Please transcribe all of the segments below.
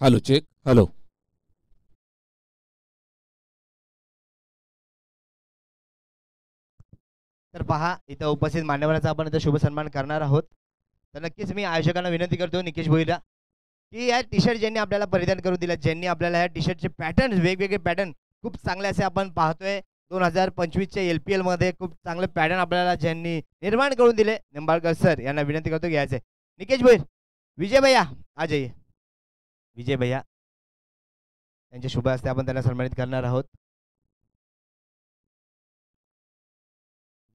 Hello check hello. तर पहा इथं उपस्थित मान्यवरांचा आपण इथं शुभ सन्मान करणार आहोत. तर नक्कीच मी आयोजकांना विनंती करतो निकेश भोईला की या टी शर्ट ज्यांनी आपल्याला परिधान करून दिला, ज्यांनी आपल्याला या टी शर्टचे पॅटर्न वेगवेगळे पॅटर्न खूप चांगले असे आपण पाहतोय 2025च्या LPL मध्ये खूप चांगले पॅटर्न आपल्याला ज्यांनी निर्माण करून दिले, निंबाळकर सर यांना विनंती करतो घ्यायचे. निकेश भोईर, विजय भैया आ जाइए. विजय भैया यांच्या शुभ हस्ते आपण त्यांना सन्मानित करणार आहोत.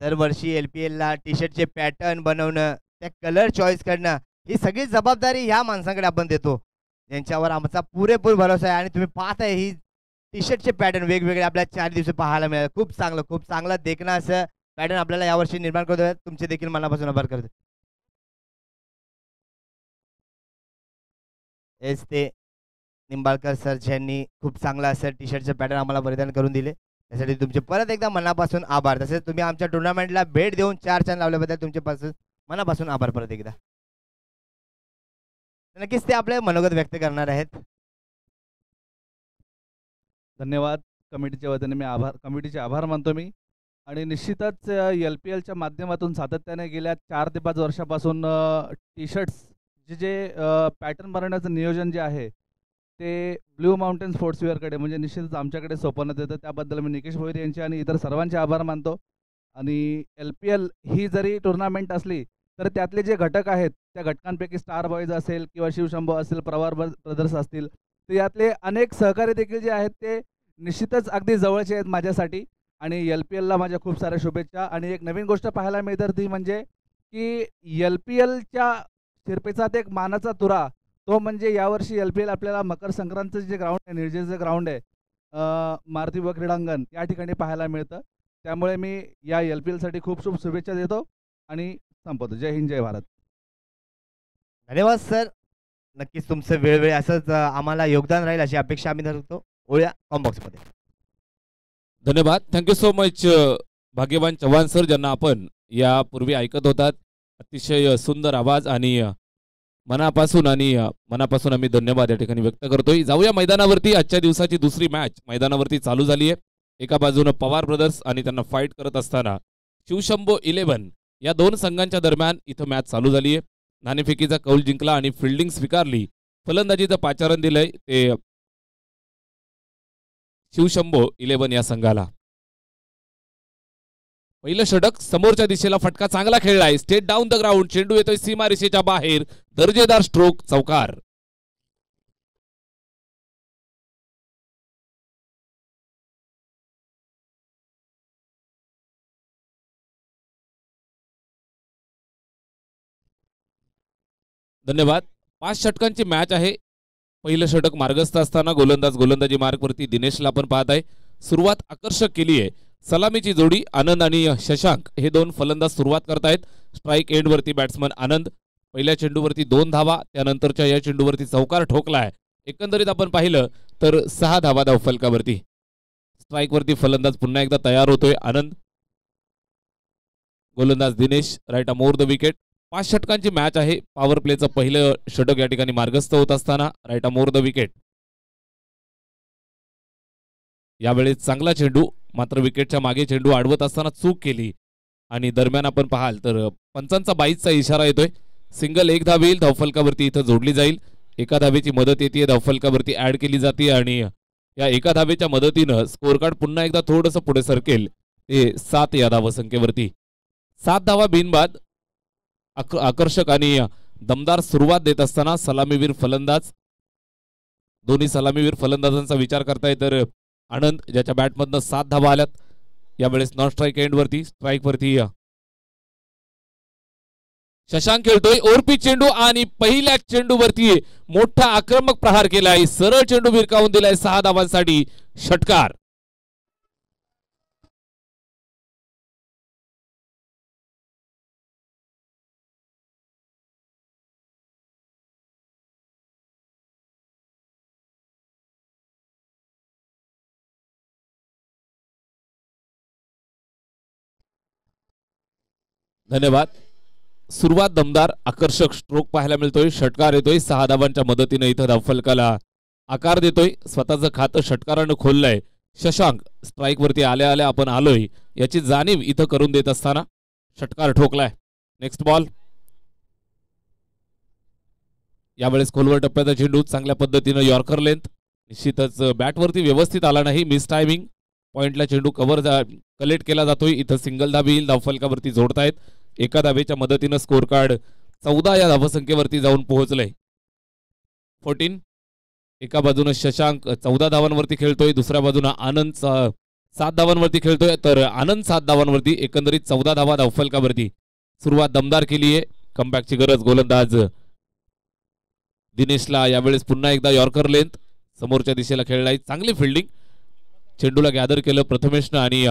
दरवर्षी LPL ला टी शर्टचे पॅटर्न बनवणं, त्या कलर चॉईस करणं, ही सगळी जबाबदारी ह्या माणसांकडे आपण देतो, ज्यांच्यावर आमचा पुरेपूर भरोसा आहे. आणि तुम्ही पाहताय ही टी शर्टचे पॅटर्न वेगवेगळे आपल्याला 4 दिवस पाहायला मिळाले. खूप चांगलं देखणं असं पॅटर्न आपल्याला यावर्षी निर्माण करतोय. तुमचे देखील मनापासून आभार करतो. हेच ते निंबाळकर सर ज्यांनी खूप चांगलं असं टी शर्टचं पॅटर्न आम्हाला परिधान करून दिले, त्यासाठी तुमचे परत एकदा मनापासून आभार. तसेच तुम्ही आमच्या टुर्नामेंटला भेट देऊन 4 चांद लावल्याबद्दल तुमचे मनापासून आभार परत एकदा. नक्कीच ते आपले मनोगत व्यक्त करणार आहेत. धन्यवाद. कमिटीच्या वतीने कमिटीचे आभार मानतो मी. आणि निश्चितच LPLच्या माध्यमातून सातत्याने गेल्या 4 ते 5 वर्षापासून टी शर्ट्स जे पॅटर्न बनवण्याचं नियोजन जे आहे ते ब्लू माउंटेन स्पोर्ट्सवेअरकडे म्हणजे निश्चितच आमच्याकडे सोपवण्यात येतं. त्याबद्दल मी निकेश भोईर यांचे आणि इतर सर्वांचे आभार मानतो. आणि LPL ही जरी टुर्नामेंट असली तर त्यातले जे घटक आहेत त्या घटकांपैकी स्टार बॉयज असेल किंवा शिवशंभो असेल, प्रवार ब्रदर्स असतील, तर यातले अनेक सहकारी देखील जे आहेत ते निश्चितच अगदी जवळचे आहेत माझ्यासाठी. आणि LPLला माझ्या खूप साऱ्या शुभेच्छा. आणि एक नवीन गोष्ट पाहायला मिळते ती म्हणजे की LPLच्या शिरपेचात एक मानाचा तुरा, तो म्हणजे यावर्षी LPL आपल्याला मकर संक्रांतचं जे ग्राउंड आहे, निर्जेचं ग्राउंड आहे, मारुती युवा क्रीडांगण, या ठिकाणी पाहायला मिळतं. त्यामुळे मी या LPLसाठी खूप खूप शुभेच्छा देतो आणि संपवतो. जय हिंद, जय भारत. धन्यवाद सर. नक्कीच तुमचं वेळोवेळी असंच आम्हाला योगदान राहील अशी अपेक्षा आम्ही धरतो. ओळ्या कॉम्बॉक्समध्ये. धन्यवाद. थँक्यू सो मच भाग्यवान चव्हाण सर, ज्यांना आपण यापूर्वी ऐकत होतात. अतिशय सुंदर आवाज आणि मनापासून आम्ही धन्यवाद या ठिकाणी व्यक्त करतोय. जाऊया मैदानावरती. आजच्या दिवसाची दुसरी मॅच मैदानावरती चालू झाली आहे. एका बाजूने पवार ब्रदर्स आणि त्यांना फाईट करत असताना शिवशंभो 11 या दोन संघांच्या दरम्यान इथं मॅच चालू झाली आहे. नाणेफेकीचा कौल जिंकला आणि फिल्डिंग स्वीकारली. फलंदाजीचं पाचारण दिलंय ते शिवशंभो 11 या संघाला. पहिलं षटक समोरच्या दिशेला, फटका चांगला खेळलाय. Straight down the ground. चेंडू येतोय सीमारेषेच्या बाहेर. दर्जेदार स्ट्रोक, चौकार. धन्यवाद. 5 षटकांची मॅच आहे. पहिलं षटक मार्गस्थ असताना गोलंदाजी मार्गवरती दिनेशला आपण पाहत आहे. सुरुवात आकर्षक केली आहे. सलामीची जोडी आनंद आणि शशांक हे दोन फलंदाज सुरुवात करतायत. स्ट्राईक एंडवरती बॅट्समन आनंद. पहिल्या चेंडूवरती 2 धावा, त्यानंतरच्या या चेंडूवरती चौकार ठोकलाय. एकंदरीत आपण पाहिलं तर 6 धावा धावफलकावरती. स्ट्राईकवरती फलंदाज पुन्हा एकदा तयार होतोय आनंद. गोलंदाज Dinesh right arm over the wicket. 5 षटकांची मॅच आहे. पॉवर प्लेचं पहिलं षटक या ठिकाणी मार्गस्थ होत असताना राईट मोर द विकेट. यावेळी चांगला चेंडू, मात्र विकेटच्या मागे चेंडू अडवत असताना चूक केली. आणि दरम्यान आपण पाहाल तर पंचांचा 22चा इशारा येतोय. सिंगल 1 धाव येईल, धावफलकावरती इथं जोडली जाईल. एका धावेची मदत येते, धावफलकावरती ऍड केली जाते आणि या एका धावेच्या मदतीनं स्कोर कार्ड पुन्हा एकदा थोडंसं पुढे सरकेल ते 7 या धावसंख्येवरती. 7 धावा बिनबाद. आकर्षक आणि दमदार सुरुवात देत असताना सलामीवीर फलंदाज, दोन्ही सलामीवीर फलंदाजांचा विचार करताय तर आनंद ज्याच्या बॅटमधनं 7 धावा आल्यात. यावेळेस नॉन स्ट्राईक एंडवरती, स्ट्राईकवरती शशांक खेळतोय. ओरपी चेंडू आणि पहिल्या चेंडूवरती मोठा आक्रमक प्रहार केलाय. सरळ चेंडू भिरकावून दिलाय 6 धावांसाठी. षटकार. धन्यवाद. सुरुवात दमदार, आकर्षक स्ट्रोक पाहायला मिळतोय. षटकार येतोय 6 धावांच्या मदतीने इथं धावफलकाला आकार देतोय, स्वतःचं खातं षटकारानं खोललंय. शशांक स्ट्राईक वरती आल्या आल्या आपण आलोय याची जाणीव इथं करून देत असताना षटकार ठोकलाय. Next ball. यावेळेस खोलवर टप्प्याचा चेंडू चांगल्या पद्धतीनं यॉर्कर लेंथ. निश्चितच बॅटवरती व्यवस्थित आला नाही, मिस टायमिंग. पॉइंटला चेंडू कलेक्ट केला जातोय. इथं सिंगल धाबी येईल, धावफलकावरती जोडतायत. एका धावेच्या मदतीनं स्कोर कार्ड 14 या धावसंख्येवरती जाऊन पोहोचलंय. 14. एका बाजूनं शशांक 14 धावांवरती खेळतोय, दुसऱ्या बाजूनं आनंद 7 धावांवरती खेळतोय, तर आनंद 7 धावांवरती, एकंदरीत 14 धावा धावफलकावरती. सुरुवात दमदार केली आहे, कमबॅकची गरज. गोलंदाज दिनेशला यावेळेस पुन्हा एकदा यॉर्कर लेंथ, समोरच्या दिशेला खेळलाय. चांगली फिल्डिंग, चेंडूला गॅदर केलं प्रथमेशनं आणि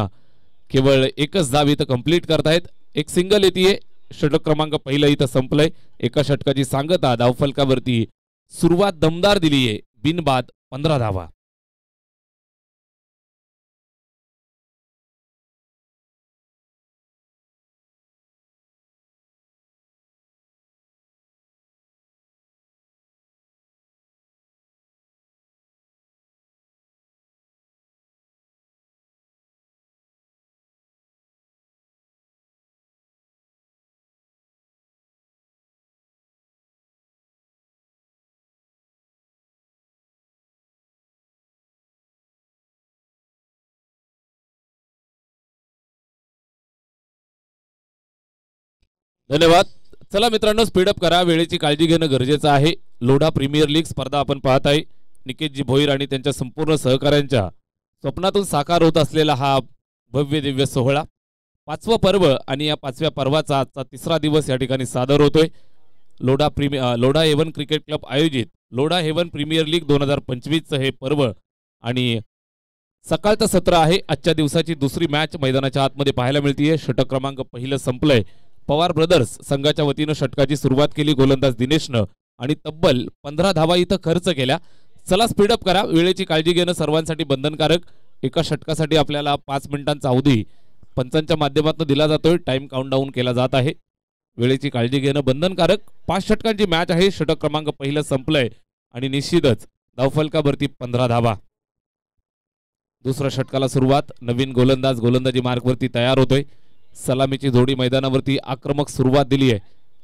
केवळ एकच धाव इथं कंप्लीट करतायत. एक सिंगल येते. षटक क्रमांक पहिलं इथं संपलंय. एका षटकाची सांगता धावफलकावरती सुरुवात दमदार दिली आहे, बिनबाद 15 धावा. धन्यवाद. चला मित्रांनो, स्पीडअप करा, वेळेची काळजी घेणं गरजेचं आहे. लोढा प्रीमियर लीग स्पर्धा आपण पाहत आहे. निकेशजी भोईर आणि त्यांच्या संपूर्ण सहकाऱ्यांच्या स्वप्नातून साकार होत असलेला हा भव्य दिव्य सोहळा, 5वं पर्व, आणि या 5व्या पर्वाचा आजचा 3रा दिवस या ठिकाणी सादर होतोय. लोढा हेवन क्रिकेट क्लब आयोजित लोढा हेवन प्रीमियर लीग 2025चं हे पर्व आणि सकाळचं सत्र आहे. आजच्या दिवसाची दुसरी मॅच मैदानाच्या आतमध्ये पाहायला मिळतीये. षटक क्रमांक पहिलं संपलंय. पवार ब्रदर्स संघाच्या वतीनं षटकाची सुरुवात केली गोलंदाज दिनेशनं आणि तब्बल 15 धावा इथं खर्च केल्या. चला स्पीडअप करा, वेळेची काळजी घेणं सर्वांसाठी बंधनकारक. एका षटकासाठी आपल्याला 5 मिनिटांचा अवधी पंचांच्या माध्यमातून दिला जातोय. टाइम काउंटडाऊन केला जात आहे. वेळेची काळजी घेणं बंधनकारक. 5 षटकांची मॅच आहे. षटक क्रमांक पहिलं संपलंय आणि निश्चितच धावफलकावरती 15 धावा. दुसऱ्या षटकाला सुरुवात. नवीन गोलंदाज गोलंदाजी मार्कवरती तयार होतोय. सलामीची जोडी मैदानावरती आक्रमक सुरुवात दिली आहे.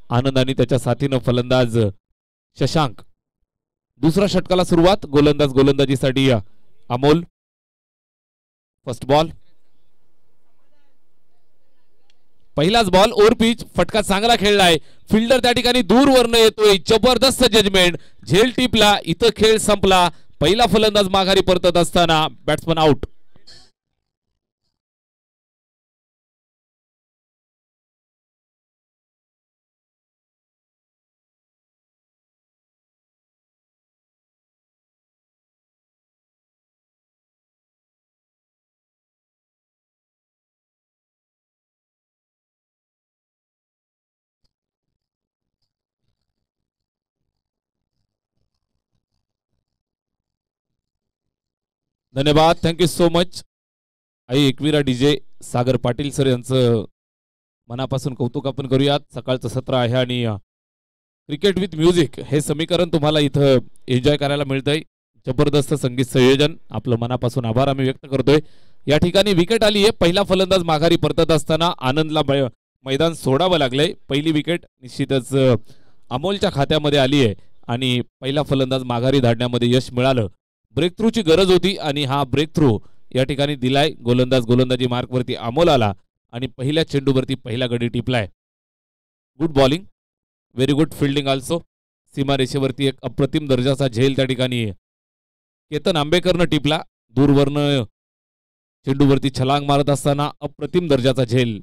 आनंद आणि त्याच्या साथीनं फलंदाज शशांक. दुसऱ्या षटकाला सुरुवात. गोलंदाज गोलंदाजीसाठी अमोल. First ball. पहिलाच बॉल ओव्हर पिच. फटका चांगला खेळलाय. फिल्डर त्या ठिकाणी दूरवरनं येतोय. जबरदस्त जजमेंट. झेल टिपला. इथं खेळ संपला. पहिला फलंदाज माघारी परतत असताना बॅट्समन आउट. धन्यवाद. Thank you so much. आई एकविरा डीजे सागर पाटील सर यांचं मनापासून कौतुक आपण करूयात. सकाळचं सत्र आहे आणि क्रिकेट विथ म्युझिक हे समीकरण तुम्हाला इथं एन्जॉय करायला मिळतंय. जबरदस्त संगीत संयोजन. आपलं मनापासून आभार आम्ही व्यक्त करतोय. या ठिकाणी विकेट आली आहे. पहिला फलंदाज माघारी परतत असताना आनंदला मैदान सोडावं लागलंय. पहिली विकेट निश्चितच अमोलच्या खात्यामध्ये आली आहे आणि पहिला फलंदाज माघारी धाडण्यामध्ये यश मिळालं. ब्रेक थ्रूची गरज होती आणि हा ब्रेक थ्रू या ठिकाणी दिलाय. गोलंदाज गोलंदाजी मार्कवरती अमोल आला आणि पहिल्या चेंडूवरती पहिला गडी टिपलाय. Good bowling, very good fielding also. सीमारेषेवरती एक अप्रतिम दर्जाचा झेल त्या ठिकाणी केतन आंबेकरनं टिपला. दूरवरनं चेंडूवरती छलांग मारत असताना अप्रतिम दर्जाचा झेल.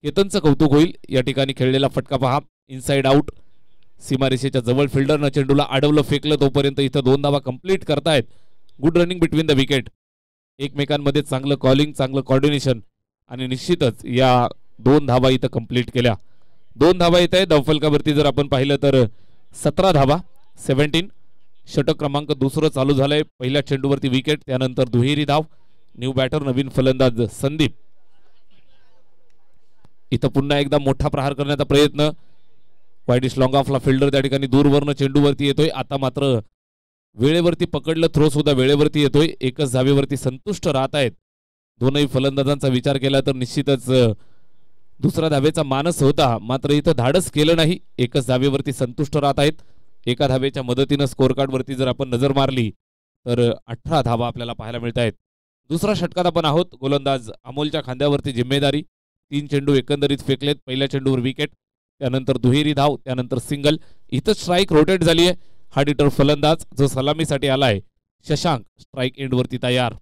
केतनचं कौतुक होईल. या ठिकाणी खेळलेला फटका पहा, इनसाइड आउट. सीमारेषेच्या जवळ फिल्डरनं चेंडूला अडवलं, फेकलं. तोपर्यंत इथं 2 धावा कंप्लीट करतायत. Good running between the wicket. एकमेकांमध्ये चांगलं कॉलिंग, चांगलं कॉर्डिनेशन आणि निश्चितच या 2 धावा इथं कंप्लीट केल्या. 2 धावा येत आहे. धावफलकावरती जर आपण पाहिलं तर 17 धावा, 17. षटक क्रमांक दुसरं चालू झालंय. पहिल्या चेंडूवरती विकेट, त्यानंतर दुहेरी धाव. न्यू बॅटर नवीन फलंदाज संदीप. इथं पुन्हा एकदा मोठा प्रहार करण्याचा प्रयत्न. वाईडिश लॉंग ऑफला फिल्डर त्या ठिकाणी दूरवरनं चेंडूवरती येतोय. आता मात्र वेळेवरती पकडलं, थ्रो सुद्धा वेळेवरती येतोय. एकच धावेवरती संतुष्ट राहत आहेत दोनही फलंदाजांचा विचार केला तर निश्चितच दुसरा धावेचा मानस होता, मात्र इथं धाडस केलं नाही. एकच धावेवरती संतुष्ट राहत आहेत. एका धावेच्या मदतीनं स्कोअर कार्डवरती जर आपण नजर मारली तर 18 धावा आपल्याला पाहायला मिळत आहेत. दुसरा षटकात आपण आहोत. गोलंदाज अमोलच्या खांद्यावरती जिम्मेदारी. 3 चेंडू एकंदरीत फेकलेत. पहिल्या चेंडूवर विकेट, त्यानंतर दुहेरी धाव, त्यानंतर सिंगल. इथं स्ट्राईक रोटेट झाली आहे. हा डिटर फलंदाज जो सलामीसाठी आलाय शशांक स्ट्राईक एंडवरती तयार.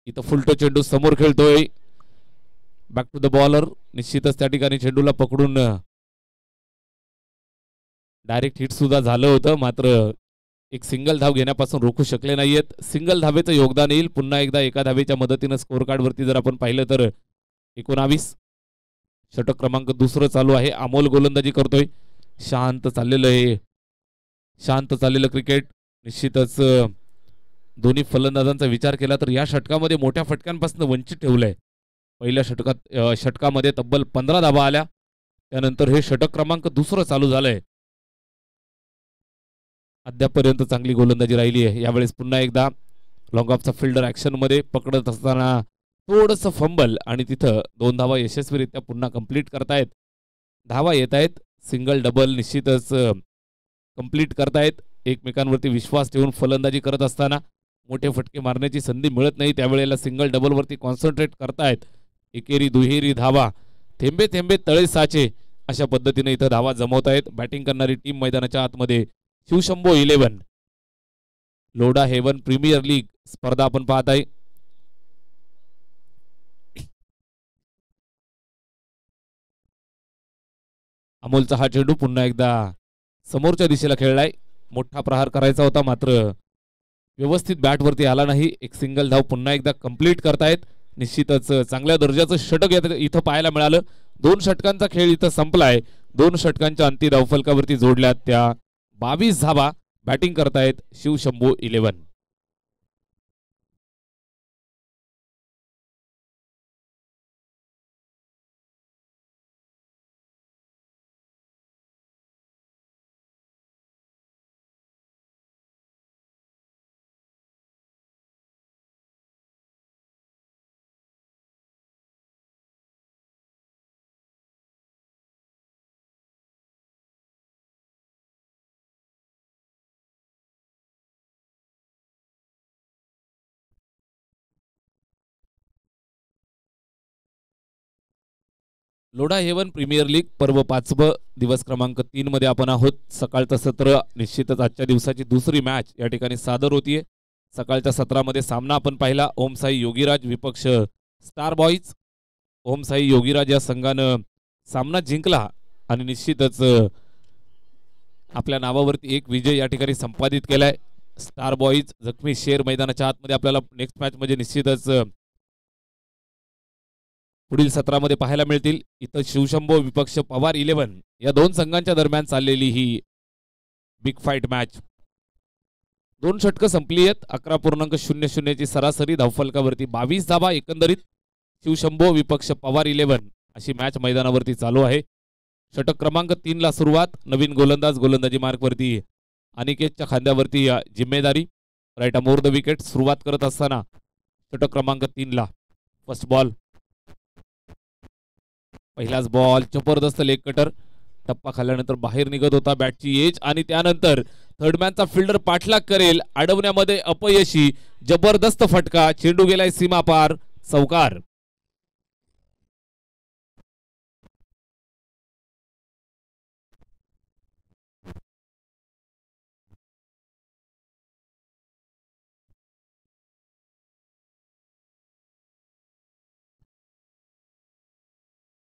इथं फुलटो चेंडू समोर खेळतोय. Back to the bowler. निश्चितच त्या ठिकाणी चेंडूला पकडून डायरेक्ट हिट सुद्धा झालं होतं, मात्र एक सिंगल धाव घेण्यापासून रोखू शकले नाहीयेत. सिंगल धावेचं योगदान येईल पुन्हा एकदा एका धावेच्या मदतीनं स्कोअर कार्डवरती जर आपण पाहिलं तर 19. षटक क्रमांक दुसरं चालू आहे. अमोल गोलंदाजी करतोय. शांत चाललेलं क्रिकेट. निश्चितच दोन्ही फलंदाजांचा विचार केला तर या षटकामध्ये मोठ्या फटक्यांपासून वंचित ठेवलंय. पहिल्या षटकामध्ये तब्बल 15 धावा आल्या. त्यानंतर हे षटक क्रमांक दुसरं चालू झालंय. अद्यापर्यंत चांगली गोलंदाजी राहिली आहे. यावेळेस पुन्हा एकदा लॉंग ऑफचा फिल्डर ॲक्शनमध्ये पकडत असताना थोडंसं फंबल आणि तिथं 2 धावा यशस्वीरित्या पुन्हा कंप्लीट करतायत. धावा येत आहेत. सिंगल डबल निश्चितच कंप्लीट करतायत. एकमेकांवरती विश्वास ठेवून फलंदाजी करत असताना मोठे फटके मारण्याची संधी मिळत नाही. त्यावेळेला सिंगल डबलवरती कॉन्सन्ट्रेट करतायत. एकेरी दुहेरी धावा, थेंबे थेंबे तळे साचे, अशा पद्धतीने इथं धावा जमवत आहेत. बॅटिंग करणारी टीम मैदानाच्या आतमध्ये Shivshambho 11. Lodha Haven Premier League स्पर्धा आपण पाहत आहे. अमोलचा हा चेंडू पुन्हा एकदा समोरच्या दिशेला खेळलाय. मोठा प्रहार करायचा होता, मात्र व्यवस्थित बॅटवरती आला नाही. एक सिंगल धाव पुन्हा एकदा कंप्लीट करतायत. निश्चितच चांगल्या दर्जाचं षटक इथं पाहायला मिळालं. 2 षटकांचा खेळ इथं संपलाय. 2 षटकांच्या अंती धावफलकावरती जोडल्यात त्या 22 धावा. बॅटिंग करतायत Shivshambho 11. Lodha Haven Premier League पर्व 5 दिवस क्रमांक 3 मध्ये आपण आहोत. सकाळचं सत्र निश्चितच आजच्या दिवसाची दुसरी मॅच या ठिकाणी सादर होतीये. सकाळच्या सत्रामध्ये सामना आपण पाहिला. ओम साई योगीराज विपक्ष स्टार बॉईज. ओम साई योगीराज या संघानं सामना जिंकला आणि निश्चितच आपल्या नावावरती एक विजय या ठिकाणी संपादित केलाय. स्टार बॉईज जखमी शेर मैदानाच्या आतमध्ये आपल्याला नेक्स्ट मॅच मध्ये निश्चितच पुढील सत्रामध्ये पाहायला मिळतील. इथं शिवशंभो विपक्ष पवार 11 या 2 संघांच्या दरम्यान चाललेली ही बिग फाईट मॅच. 2 षटकं संपली आहेत. 11.00 ची सरासरी. धावफलकावरती 22 धावा एकंदरीत. शिवशंभो विपक्ष पवार 11 अशी मॅच मैदानावरती चालू आहे. षटक क्रमांक 3 ला सुरुवात. नवीन गोलंदाजी मार्कवरती अनिकेतच्या खांद्यावरती जिम्मेदारी. Right arm over the wicket. सुरुवात करत असताना षटक क्रमांक 3 ला फर्स्ट बॉल. पहिलाच बॉल. जबरदस्त लेग कटर. टप्पा खाल्ल्यानंतर बाहेर निघत होता बॅटची एज आणि त्यानंतर थर्डमॅनचा फिल्डर पाठलाग करेल. अडवण्यामध्ये अपयशी. जबरदस्त फटका. चेंडू गेलाय सीमा पार. चौकार.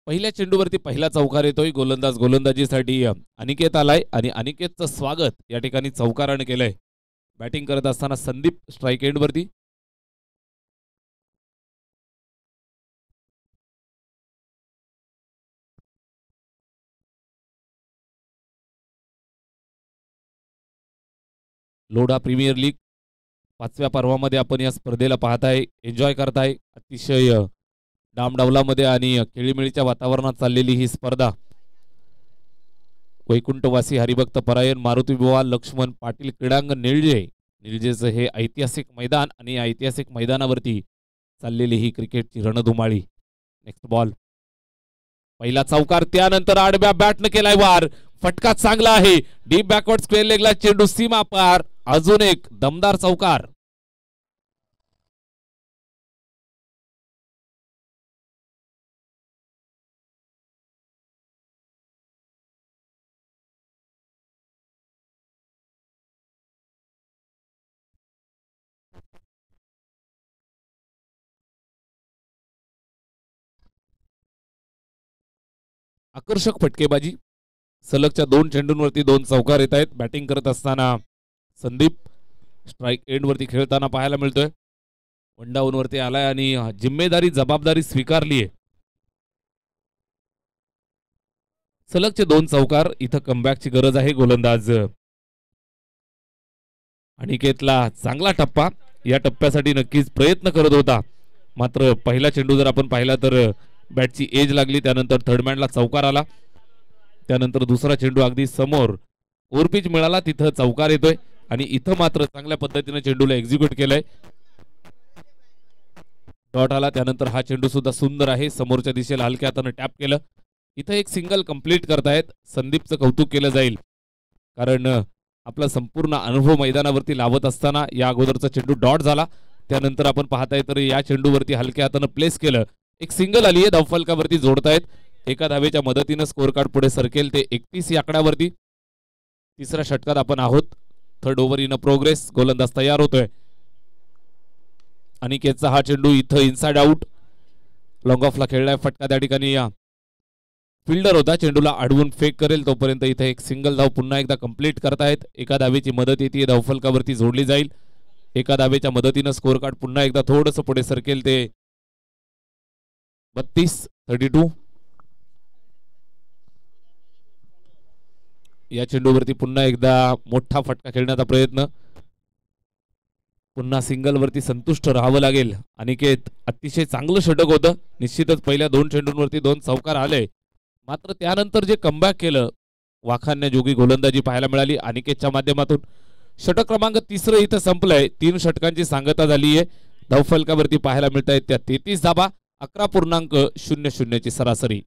पहिल्या चेंडूवरती पहिला चौकार येतोय. गोलंदाजीसाठी अनिकेत आलाय आणि अनिकेतचं स्वागत या ठिकाणी चौकाराने केलंय. बॅटिंग करत असताना संदीप स्ट्राईक एंडवरती. लोढा प्रीमियर लीग 5व्या पर्वामध्ये आपण या स्पर्धेला पाहताय, एन्जॉय करताय. अतिशय डामडावलामध्ये आणि खेळीमेळीच्या वातावरणात चाललेली ही स्पर्धा वैकुंठवासी हरिभक्त परायण मारुती बुवा लक्ष्मण पाटील क्रीडांगण निळजेचं हे ऐतिहासिक मैदान आणि या ऐतिहासिक मैदानावरती चाललेली ही क्रिकेटची रणधुमाळी. नेक्स्ट बॉल, पहिला चौकार, त्यानंतर आडव्या बॅटनं केलाय वार, फटका चांगला आहे, डीप बॅकवर्ड स्क्वेअर लेगला चेंडू सीमा पार, अजून एक दमदार चौकार. आकर्षक फटकेबाजी, सलगच्या 2 चेंडूंवरती 2 चौकार येत आहेत. बॅटिंग करत असताना संदीप स्ट्राईक एंड वरती खेळताना पाहायला मिळतोय. वन डाऊन वरती आलाय आणि जिम्मेदारी जबाबदारी स्वीकारली आहे. सलगचे 2 चौकार, इथं कमबॅकची गरज आहे. गोलंदाज अनिकेतला चांगला टप्पा, या टप्प्यासाठी नक्कीच प्रयत्न करत होता, मात्र पहिला चेंडू जर आपण पाहिला तर बॅटची एज लागली, त्यानंतर थर्डमॅनला चौकार आला, त्यानंतर दुसरा चेंडू अगदी समोर ओव्हरपिच मिळाला, तिथं चौकार येतोय आणि इथं मात्र चांगल्या पद्धतीने चेंडूला एक्झिक्यूट केलंय. डॉट आला, त्यानंतर हा चेंडू सुद्धा सुंदर आहे, समोरच्या दिशेला हलक्या हाताने टॅप केलं. इथं एक सिंगल कंप्लीट करतायत. संदीपचं कौतुक केलं जाईल, कारण आपला संपूर्ण अनुभव मैदानावरती लावत असताना या अगोदरचा चेंडू डॉट झाला, त्यानंतर आपण पाहताय तर या चेंडूवरती हलक्या हाताने प्लेस केलं, एक सिंगल आली आहे, धावफलकावरती जोडतायत. एका धावेच्या मदतीनं स्कोर कार्ड पुढे सरकेल ते 31 या आकड्यावरती. तिसऱ्या षटकात आपण आहोत. थर्ड ओव्हर इन प्रोग्रेस, गोलंदाज तयार होतोय. अनिकेतचा हा चेंडू इथं इनसाइड आउट, लॉंग ऑफला खेळलाय फटका, त्या ठिकाणी या फिल्डर होता, चेंडूला अडवून फेक करेल तोपर्यंत इथे एक सिंगल धाव पुन्हा एकदा कंप्लीट करतायत. एका धावेची मदत येते, धावफलकावरती जोडली जाईल. एका धावेच्या मदतीनं स्कोर कार्ड पुन्हा एकदा थोडंसं पुढे सरकेल ते 32. या चेंडूवरती पुन्हा एकदा मोठा फटका खेळण्याचा प्रयत्न, पुन्हा सिंगल वरती संतुष्ट राहावं लागेल. अनिकेत अतिशय चांगलं षटक होतं, निश्चितच पहिल्या 2 चेंडूंवरती 2 चौकार आले, मात्र त्यानंतर जे कमबॅक केलं, वाखाणण्याजोगी गोलंदाजी पाहायला मिळाली अनिकेतच्या माध्यमातून. षटक क्रमांक 3 इथं संपलंय. 3 षटकांची सांगता झाली आहे. धावफलकावरती पाहायला मिळत आहेत त्या 33 धाबा, 11.00 ची सरासरी.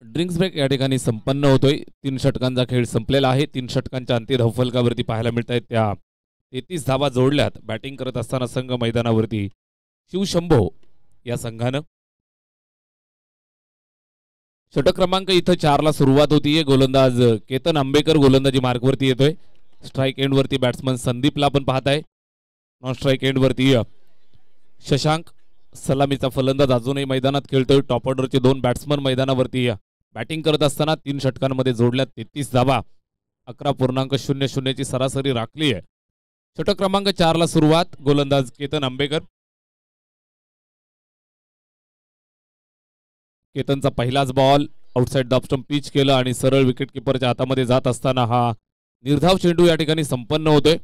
ड्रिंक्स ब्रेक या ठिकाणी संपन्न होतोय. 3 षटकांचा खेळ संपलेला आहे. 3 षटकांच्या अंती धावफलकावरती पाहायला मिळत आहेत त्या 33 धावा जोडल्यात. बॅटिंग करत असताना संघ मैदानावरती शिवशंभो या संघानं. षटक क्रमांक इथं 4 ला सुरुवात होतीये. गोलंदाज केतन आंबेकर गोलंदाजी मार्कवरती येतोय. स्ट्राईक एंडवरती बॅट्समन संदीपला आपण पाहताय. नॉन स्ट्राईक एंडवरती शशांक सलामीचा फलंदाज अजूनही मैदानात खेळतोय. टॉप ऑर्डरचे 2 बॅट्समन मैदानावरती बॅटिंग करत असताना 3 षटकांमध्ये जोडल्यात 33 धावा. 11.00 ची सरासरी राखली आहे. षटक क्रमांक 4 ला सुरुवात. गोलंदाज केतन आंबेकर. केतनचा पहिलाच ball outside the stump pitch केलं आणि सरळ विकेट किपरच्या हातामध्ये जात असताना हा निर्धाव चेंडू या ठिकाणी संपन्न होतोय.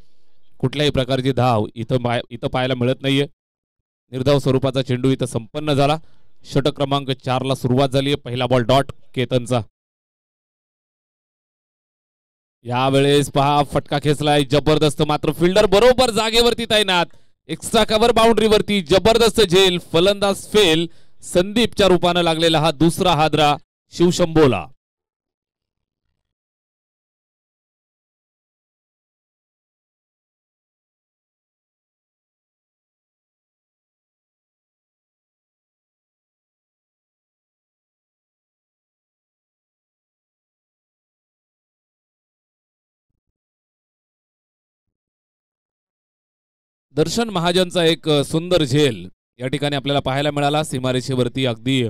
कुठल्याही प्रकारची धाव इथं पाहायला मिळत नाहीये. निर्धाव स्वरूपाचा चेंडू इथं संपन्न झाला. षटक क्रमांक 4 ला सुरुवात झाली आहे. पहिला बॉल डॉट केतनचा. यावेळेस पहा फटका खेचलाय जबरदस्त. मात्र फिल्डर बरोबर जागेवरती तैनात. एक्स्ट्रा कव्हर बाउंड्रीवरती जबरदस्त झेल. फलंदाज फेल. संदीपच्या रूपानं लागलेला हा दुसरा हादरा शिवशंभोला. दर्शन महाजनचा एक सुंदर झेल या ठिकाणी आपल्याला पाहायला मिळाला. सीमारेषेवरती अगदी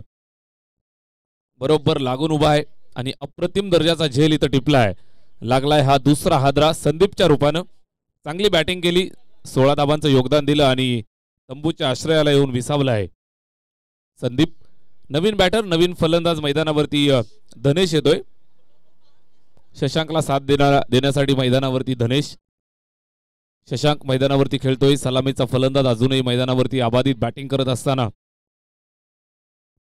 बरोबर लागून उभा आहे आणि अप्रतिम दर्जाचा झेल इथं टिपलाय. लागलाय हा दुसरा हादरा संदीपच्या रूपानं. चांगली बॅटिंग केली. 16 धावांचं योगदान दिलं आणि तंबूच्या आश्रयाला येऊन विसावला आहे संदीप. नवीन बॅटर नवीन फलंदाज मैदानावरती धनेश येतोय. शशांकला साथ देण्यासाठी मैदानावरती धनेश. शशांक मैदानावरती खेळतोय. सलामीचा फलंदाज अजूनही मैदानावरती आबाधित बॅटिंग करत असताना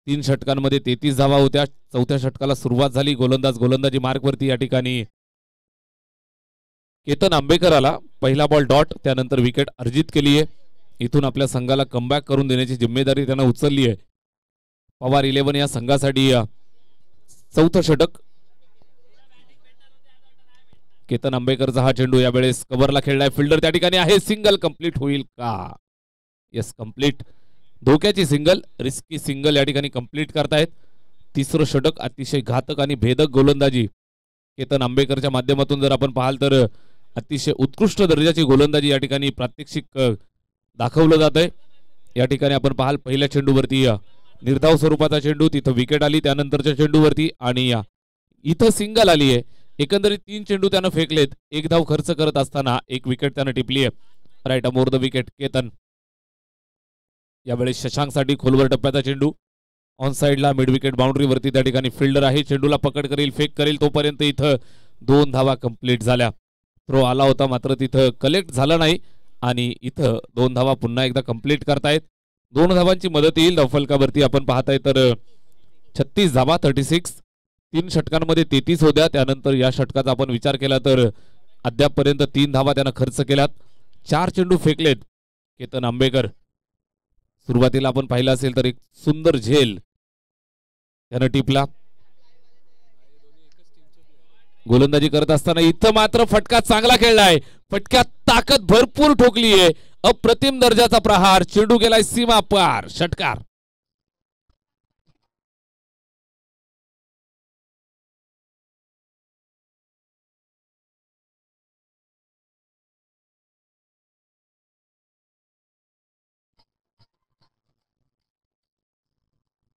3 षटकांमध्ये 33 धावा होत्या. 4थ्या षटकाला सुरुवात झाली. गोलंदाजी मार्कवरती या ठिकाणी केतन आंबेकर आला. पहिला बॉल डॉट. त्यानंतर विकेट अर्जित केली आहे. इथून आपल्या संघाला कमबॅक करून देण्याची जिम्मेदारी त्यानं उचलली आहे. पवार 11 या संघासाठी 4थं षटक. केतन आंबेकरचा हा चेंडू यावेळेस कव्हरला खेळलाय. फिल्डर त्या ठिकाणी आहे. सिंगल कंप्लीट होईल का? Yes complete. धोक्याची सिंगल. रिस्की सिंगल या ठिकाणी कंप्लीट करतायत. 3रं षटक. अतिशय घातक आणि भेदक गोलंदाजी केतन आंबेकरच्या माध्यमातून जर आपण पाहाल तर अतिशय उत्कृष्ट दर्जाची गोलंदाजी या ठिकाणी प्रात्यक्षिक दाखवलं जात आहे. या ठिकाणी आपण पाहाल पहिल्या चेंडूवरती निर्धाव स्वरूपाचा चेंडू. तिथं विकेट आली. त्यानंतरच्या चेंडूवरती आणि इथं सिंगल आली आहे. एकंदरीत 3 चेंडू त्यानं फेकलेत. 1 धाव खर्च करत असताना 1 विकेट त्यानं टिपली आहे. Right arm over the wicket Ketan. यावेळेस शशांकसाठी खोलवर टप्प्याचा चेंडू. ऑन साइडला मिड विकेट बाउंड्रीवरती त्या ठिकाणी फिल्डर आहे. चेंडूला पकड करेल फेक करेल तोपर्यंत इथं 2 धावा कंप्लीट झाल्या. थ्रो आला होता मात्र तिथं कलेक्ट झाला नाही आणि इथं 2 धावा पुन्हा एकदा कंप्लीट करतायत. 2 धावांची मदत येईल धावफलकावरती. आपण पाहताय तर 36 धावा 36. 3 षटकांमध्ये 33 होत्या. त्यानंतर या षटकाचा आपण विचार केला तर अद्यापपर्यंत 3 धावा त्यानं खर्च केल्यात. 4 चेंडू फेकलेत केतन आंबेकर. सुरुवातीला आपण पाहिलं असेल तर एक सुंदर झेल त्यानं टिपला. गोलंदाजी करत असताना इथं मात्र फटका चांगला खेळलाय. फटक्यात ताकद भरपूर ठोकली आहे. अप्रतिम दर्जाचा प्रहार. चेंडू गेलाय सीमा पार. षटकार.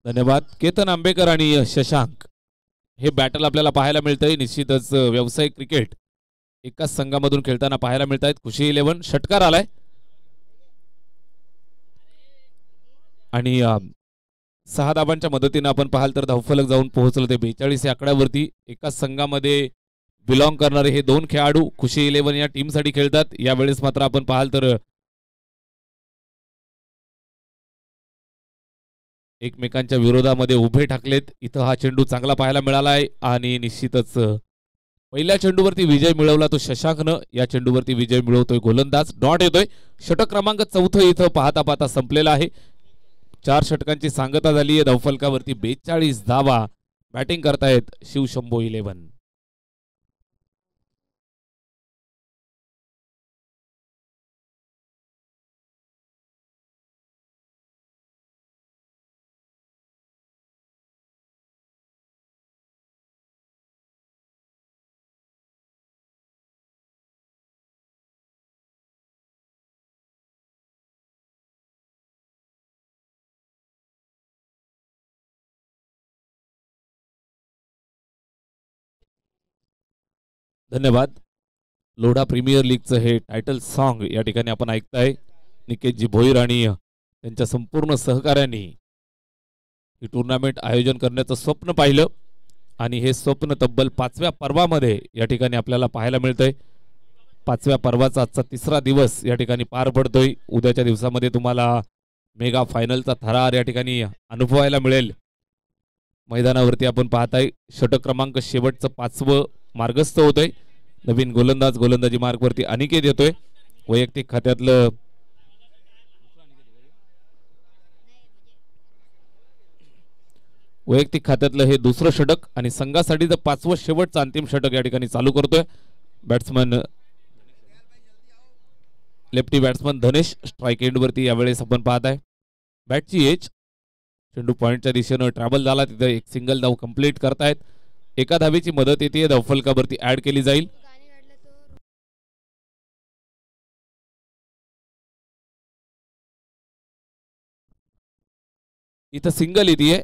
धन्यवाद. केतन आंबेकर आणि शशांक हे बॅटल आपल्याला पाहायला मिळतंय. निश्चितच व्यावसायिक क्रिकेट एकाच संघामधून खेळताना पाहायला मिळत आहेत. खुशी 11 षटकार आलाय आणि 6 धावांच्या मदतीने आपण पाहाल तर धावफलक जाऊन पोहोचलं ते 42 या आकड्यावरती. एकाच संघामध्ये बिलॉंग करणारे हे 2 खेळाडू खुशी 11 या टीमसाठी खेळतात. यावेळेस मात्र आपण पाहाल तर एकमेकांच्या विरोधामध्ये उभे ठाकलेत. इथं हा चेंडू चांगला पाहायला मिळाला आहे आणि निश्चितच पहिल्या चेंडूवरती विजय मिळवला तो शशांकनं. या चेंडूवरती विजय मिळवतोय गोलंदाज. डॉट येतोय. षटक क्रमांक 4 इथं पाहता पाहता संपलेला आहे. 4 षटकांची सांगता झाली आहे. धावफलकावरती 42 धावा बॅटिंग करतायत शिवशंभो 11. धन्यवाद. लोढा प्रीमियर लीगचं हे टायटल सॉन्ग या ठिकाणी आपण ऐकताय. निकेशजी भोईर आणि त्यांच्या संपूर्ण सहकार्यांनी ही टुर्नामेंट आयोजन करण्याचं स्वप्न पाहिलं आणि हे स्वप्न तब्बल 5व्या पर्वामध्ये या ठिकाणी आपल्याला पाहायला मिळतंय. 5व्या पर्वाचा आजचा 3रा दिवस या ठिकाणी पार पडतोय. उद्याच्या दिवसामध्ये तुम्हाला मेगा फायनलचा थरार या ठिकाणी अनुभवायला मिळेल. मैदानावरती आपण पाहताय षटक क्रमांक शेवटचं 5वं मार्गस्थ होतोय. नवीन गोलंदाजी मार्गवरती अनिकेत येतोय. वैयक्तिक खात्यातलं हे दुसरं षटक आणि संघासाठीचं 5वं शेवटचं अंतिम षटक या ठिकाणी चालू करतोय. बॅट्समन लेफ्टी बॅट्समन धनेश स्ट्राईक एंडवरती यावेळेस आपण पाहताय. बॅटची एज चेंडू पॉईंटच्या दिशेनं ट्रॅव्हल झाला तिथे एक सिंगल धाव कंप्लीट करतायत. एका धावेची मदत येते धावफलकावरती ऍड केली जाईल. इथं सिंगल येते.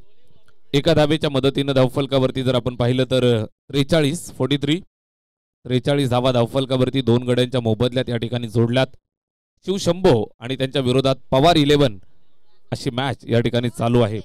एका धावेच्या मदतीनं धावफलकावरती जर आपण पाहिलं तर 43 धावा धावफलकावरती 2 गड्यांच्या मोबदल्यात या ठिकाणी जोडल्यात. शिवशंभो आणि त्यांच्या विरोधात पवार 11 अशी मॅच या ठिकाणी चालू आहे.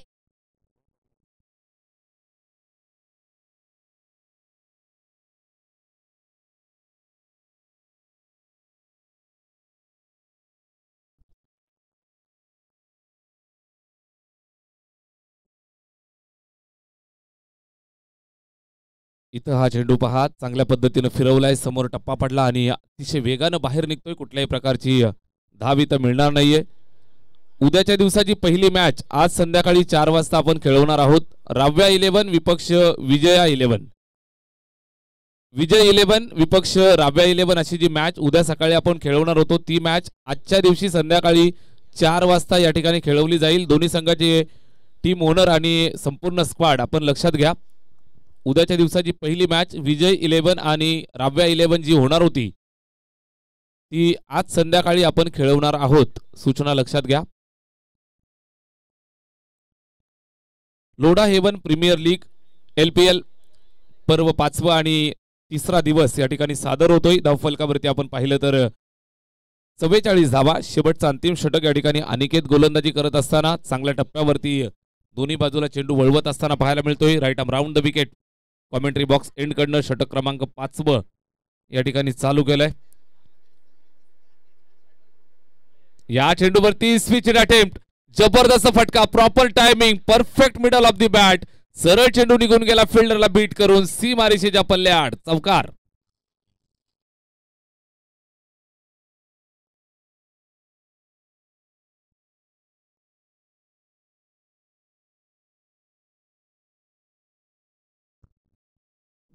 इथं हा चेंडू पहा चांगल्या पद्धतीनं फिरवलाय. समोर टप्पा पडला आणि अतिशय वेगानं बाहेर निघतोय. कुठल्याही प्रकारची धाव इथं मिळणार नाहीये. उद्याच्या दिवसाची पहिली मॅच आज संध्याकाळी 4 वाजता आपण खेळवणार आहोत. राव्या 11 विपक्ष विजया 11. विजय 11 विपक्ष राव्या 11 अशी जी मॅच उद्या सकाळी आपण खेळवणार होतो ती मॅच आजच्या दिवशी संध्याकाळी 4 वाजता या ठिकाणी खेळवली जाईल. दोन्ही संघाचे टीम ओनर आणि संपूर्ण स्क्वॉड आपण लक्षात घ्या. उद्याच्या दिवसाची पहिली मॅच विजय 11 आणि राव्या 11 जी होणार होती ती आज संध्याकाळी आपण खेळवणार आहोत. सूचना लक्षात घ्या. Lodha Haven Premier League LPL पर्व 5वा आणि 3रा दिवस या ठिकाणी सादर होतोय. धावफलकावरती आपण पाहिलं तर 44 धावा. शेवटचा अंतिम षटक या ठिकाणी अनिकेत गोलंदाजी करत असताना चांगल्या टप्प्यावरती दोन्ही बाजूला चेंडू वळवत असताना पाहायला मिळतोय. Right arm round the wicket. Commentary box end कडनं षटक क्रमांक 5वं या ठिकाणी चालू केलंय. या चेंडूवरती स्विच अटेम्प्ट जबरदस्त फटका. Proper timing. Perfect middle of the bat. सरळ चेंडू निघून गेला फिल्डरला बीट करून सीमारेषेच्या पल्ल्याआड चौकार.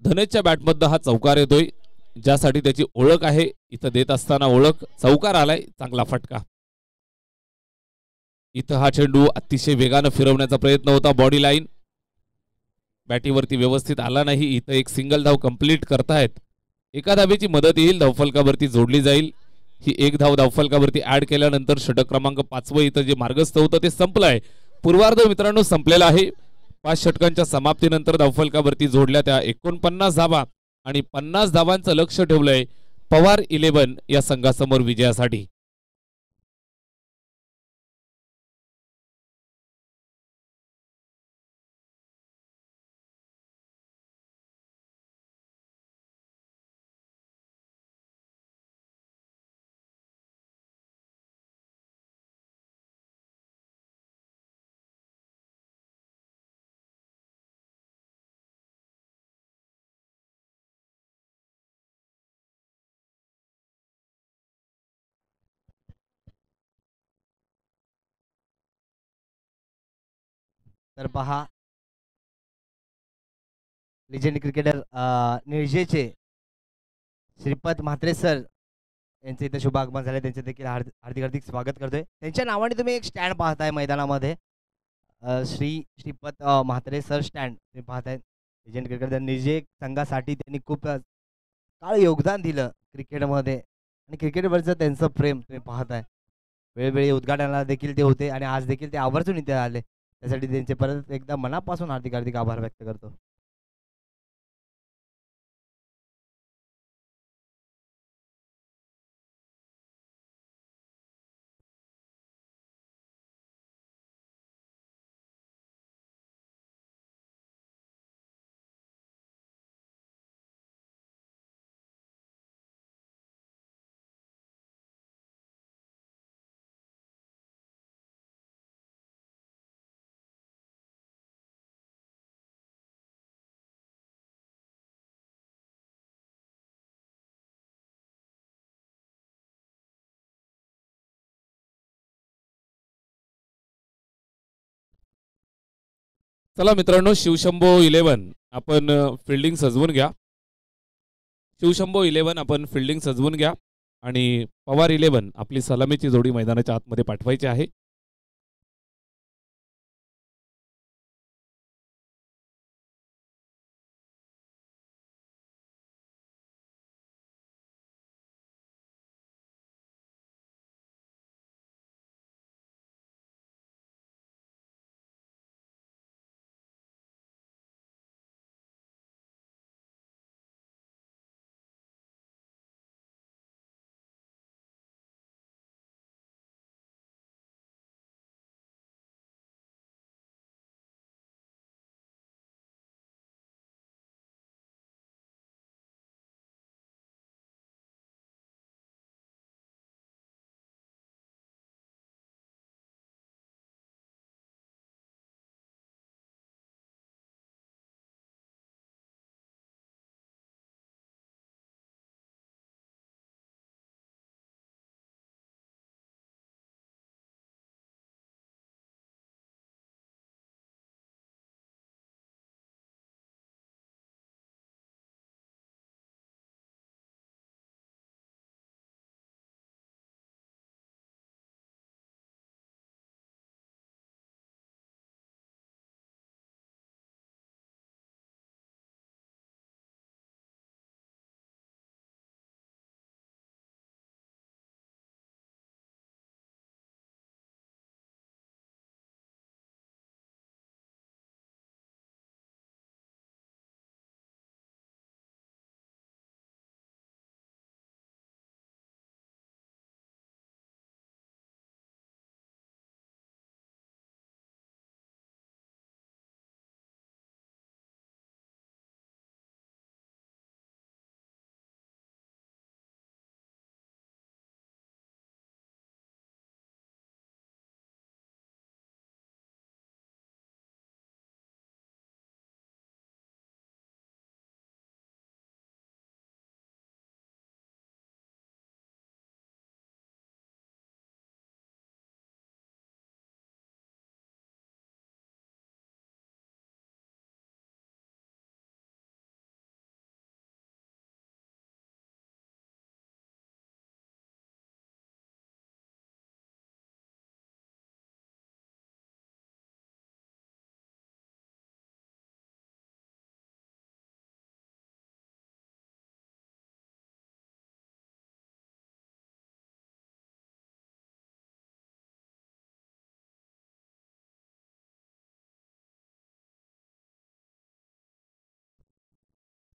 धनेशच्या बॅटमधनं हा चौकार येतोय ज्यासाठी त्याची ओळख आहे. इथं देत असताना ओळख चौकार आलाय. चांगला फटका. इथं हा चेंडू अतिशय वेगानं फिरवण्याचा प्रयत्न होता. बॉडी लाईन बॅटीवरती व्यवस्थित आला नाही. इथं एक सिंगल धाव कंप्लीट करतायत. एका धावेची मदत येईल धावफलकावरती जोडली जाईल. ही एक धाव धावफलकावरती ऍड केल्यानंतर षटक क्रमांक 5वं इथं जे मार्गस्थ होतं ते संपलंय. पूर्वार्ध मित्रांनो संपलेला आहे. 5 षटकांच्या समाप्तीनंतर धावफलकावरती जोडल्या त्या 49 धावा आणि 50 धावांचं लक्ष ठेवलंय पवार 11 या संघासमोर विजयासाठी. तर पहा लेजेंड क्रिकेटर निर्जेचे श्रीपत म्हात्रे सर यांचे इथे शुभ आगमन झाले. त्यांचे देखील हार्दिक हार्दिक स्वागत करतोय. त्यांच्या नावाने तुम्ही एक स्टँड पाहताय मैदानामध्ये. श्रीपत म्हात्रे सर स्टँड तुम्ही पाहताय. लेजेंड क्रिकेटर निर्जे संघासाठी त्यांनी खूप काळ योगदान दिलं क्रिकेटमध्ये आणि क्रिकेटवरचं त्यांचं प्रेम तुम्ही पाहताय. वेळोवेळी उद्घाटनाला देखील ते होते आणि आज देखील ते आवर्जून इथे आले. त्यासाठी त्यांचे परत एकदा मनापासून हार्दिक हार्दिक आभार व्यक्त करतो. चला मित्रांनो, शिवशंभो 11 आपण फिल्डिंग सजवून घ्या. शिवशंभो 11 आपण फिल्डिंग सजवून घ्या आणि पवार 11 आपली सलामीची जोडी मैदानाच्या आतमध्ये पाठवायची आहे.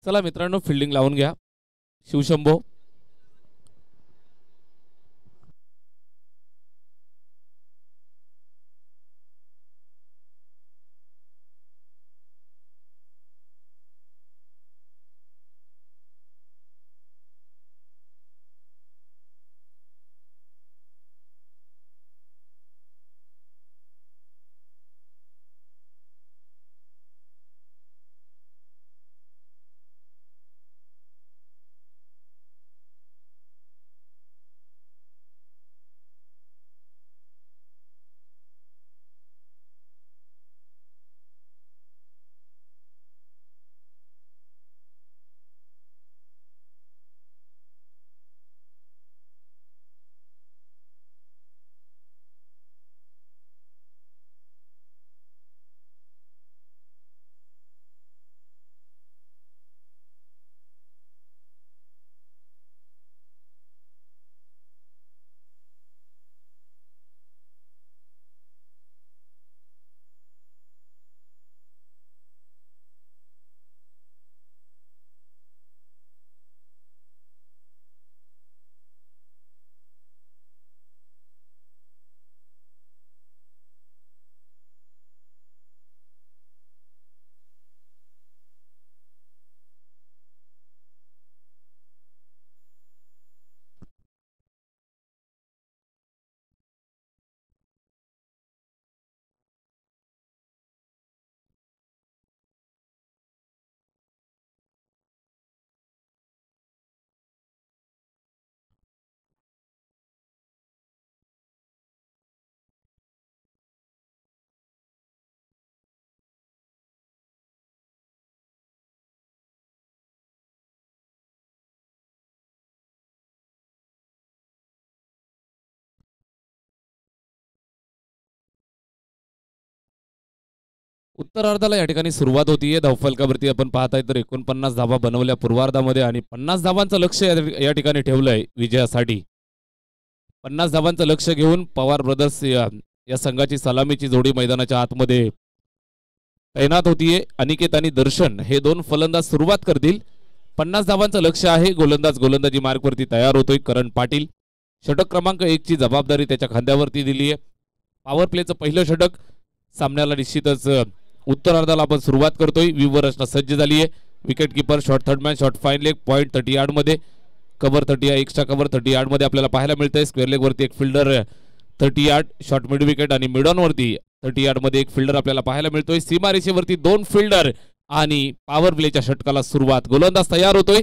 चला मित्रांनो, फिल्डिंग लावून घ्या. शिवशंभो उत्तरार्धाला या ठिकाणी सुरुवात होतीये. धावफलकावरती आपण पाहताय तर 49 धावा बनवल्या पूर्वार्धामध्ये आणि 50 धावांचं लक्ष या ठिकाणी ठेवलंय विजयासाठी. 50 धावांचं लक्ष घेऊन पवार ब्रदर्स या संघाची सलामीची जोडी मैदानाच्या आतमध्ये तैनात होतीये. अनिकेत आणि दर्शन हे दोन फलंदाज सुरुवात करतील. 50 धावांचं लक्ष आहे. गोलंदाजी मार्कवरती तयार होतोय करण पाटील. षटक क्रमांक 1 ची जबाबदारी त्याच्या खांद्यावरती दिली आहे. पॉवर प्लेचं पहिलं षटक सामन्याला निश्चितच उत्तरार्धाला आपण सुरुवात करतोय. विवर रचना सज्ज झाली आहे. Wicket keeper shot third man shot fine leg point 30 yard मध्ये कव्हर 30 एक्स्ट्रा कव्हर 30 यार्ड मध्ये आपल्याला पाहायला मिळतंय. स्क्वेअर लेग वरती एक fielder 30 yard shot mid wicket आणि मिड ऑन वरती 30 यार्ड मध्ये एक फिल्डर आपल्याला पाहायला मिळतोय. सीमा रेषेवरती 2 फिल्डर आणि पॉवर प्लेच्या षटकाला सुरुवात. गोलंदाज तयार होतोय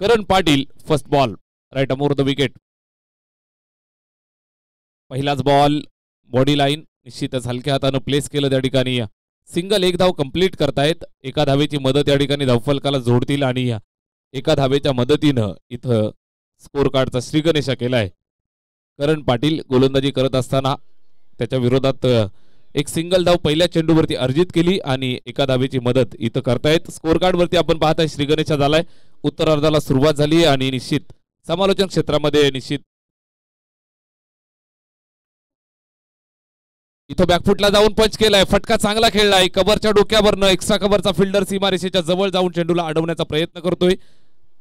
Karan Patil. First ball right arm over the wicket. पहिलाच बॉल बॉडी लाईन निश्चितच हलक्या हातानं प्लेस केलं. त्या ठिकाणी सिंगल एक धाव कंप्लीट करतायत. एका धावेची मदत या ठिकाणी धावफलकाला जोडतील आणि एका धावेच्या मदतीनं इथं स्कोर कार्डचा श्रीगणेशा केलाय. करण पाटील गोलंदाजी करत असताना त्याच्या विरोधात एक सिंगल धाव पहिल्या चेंडूवरती अर्जित केली आणि एका धावेची मदत इथं करतायत. स्कोर कार्ड वरती आपण पाहताय श्रीगणेशा झालाय. उत्तरार्धाला सुरुवात झाली आणि निश्चित समालोचन क्षेत्रामध्ये निश्चित इथं बॅकफुटला जाऊन पंच केलाय. फटका चांगला खेळलाय. कव्हरच्या डोक्यावरनं एक्स्ट्रा कव्हरचा फिल्डर सीमा रेषेच्या जवळ जाऊन चेंडूला अडवण्याचा प्रयत्न करतोय.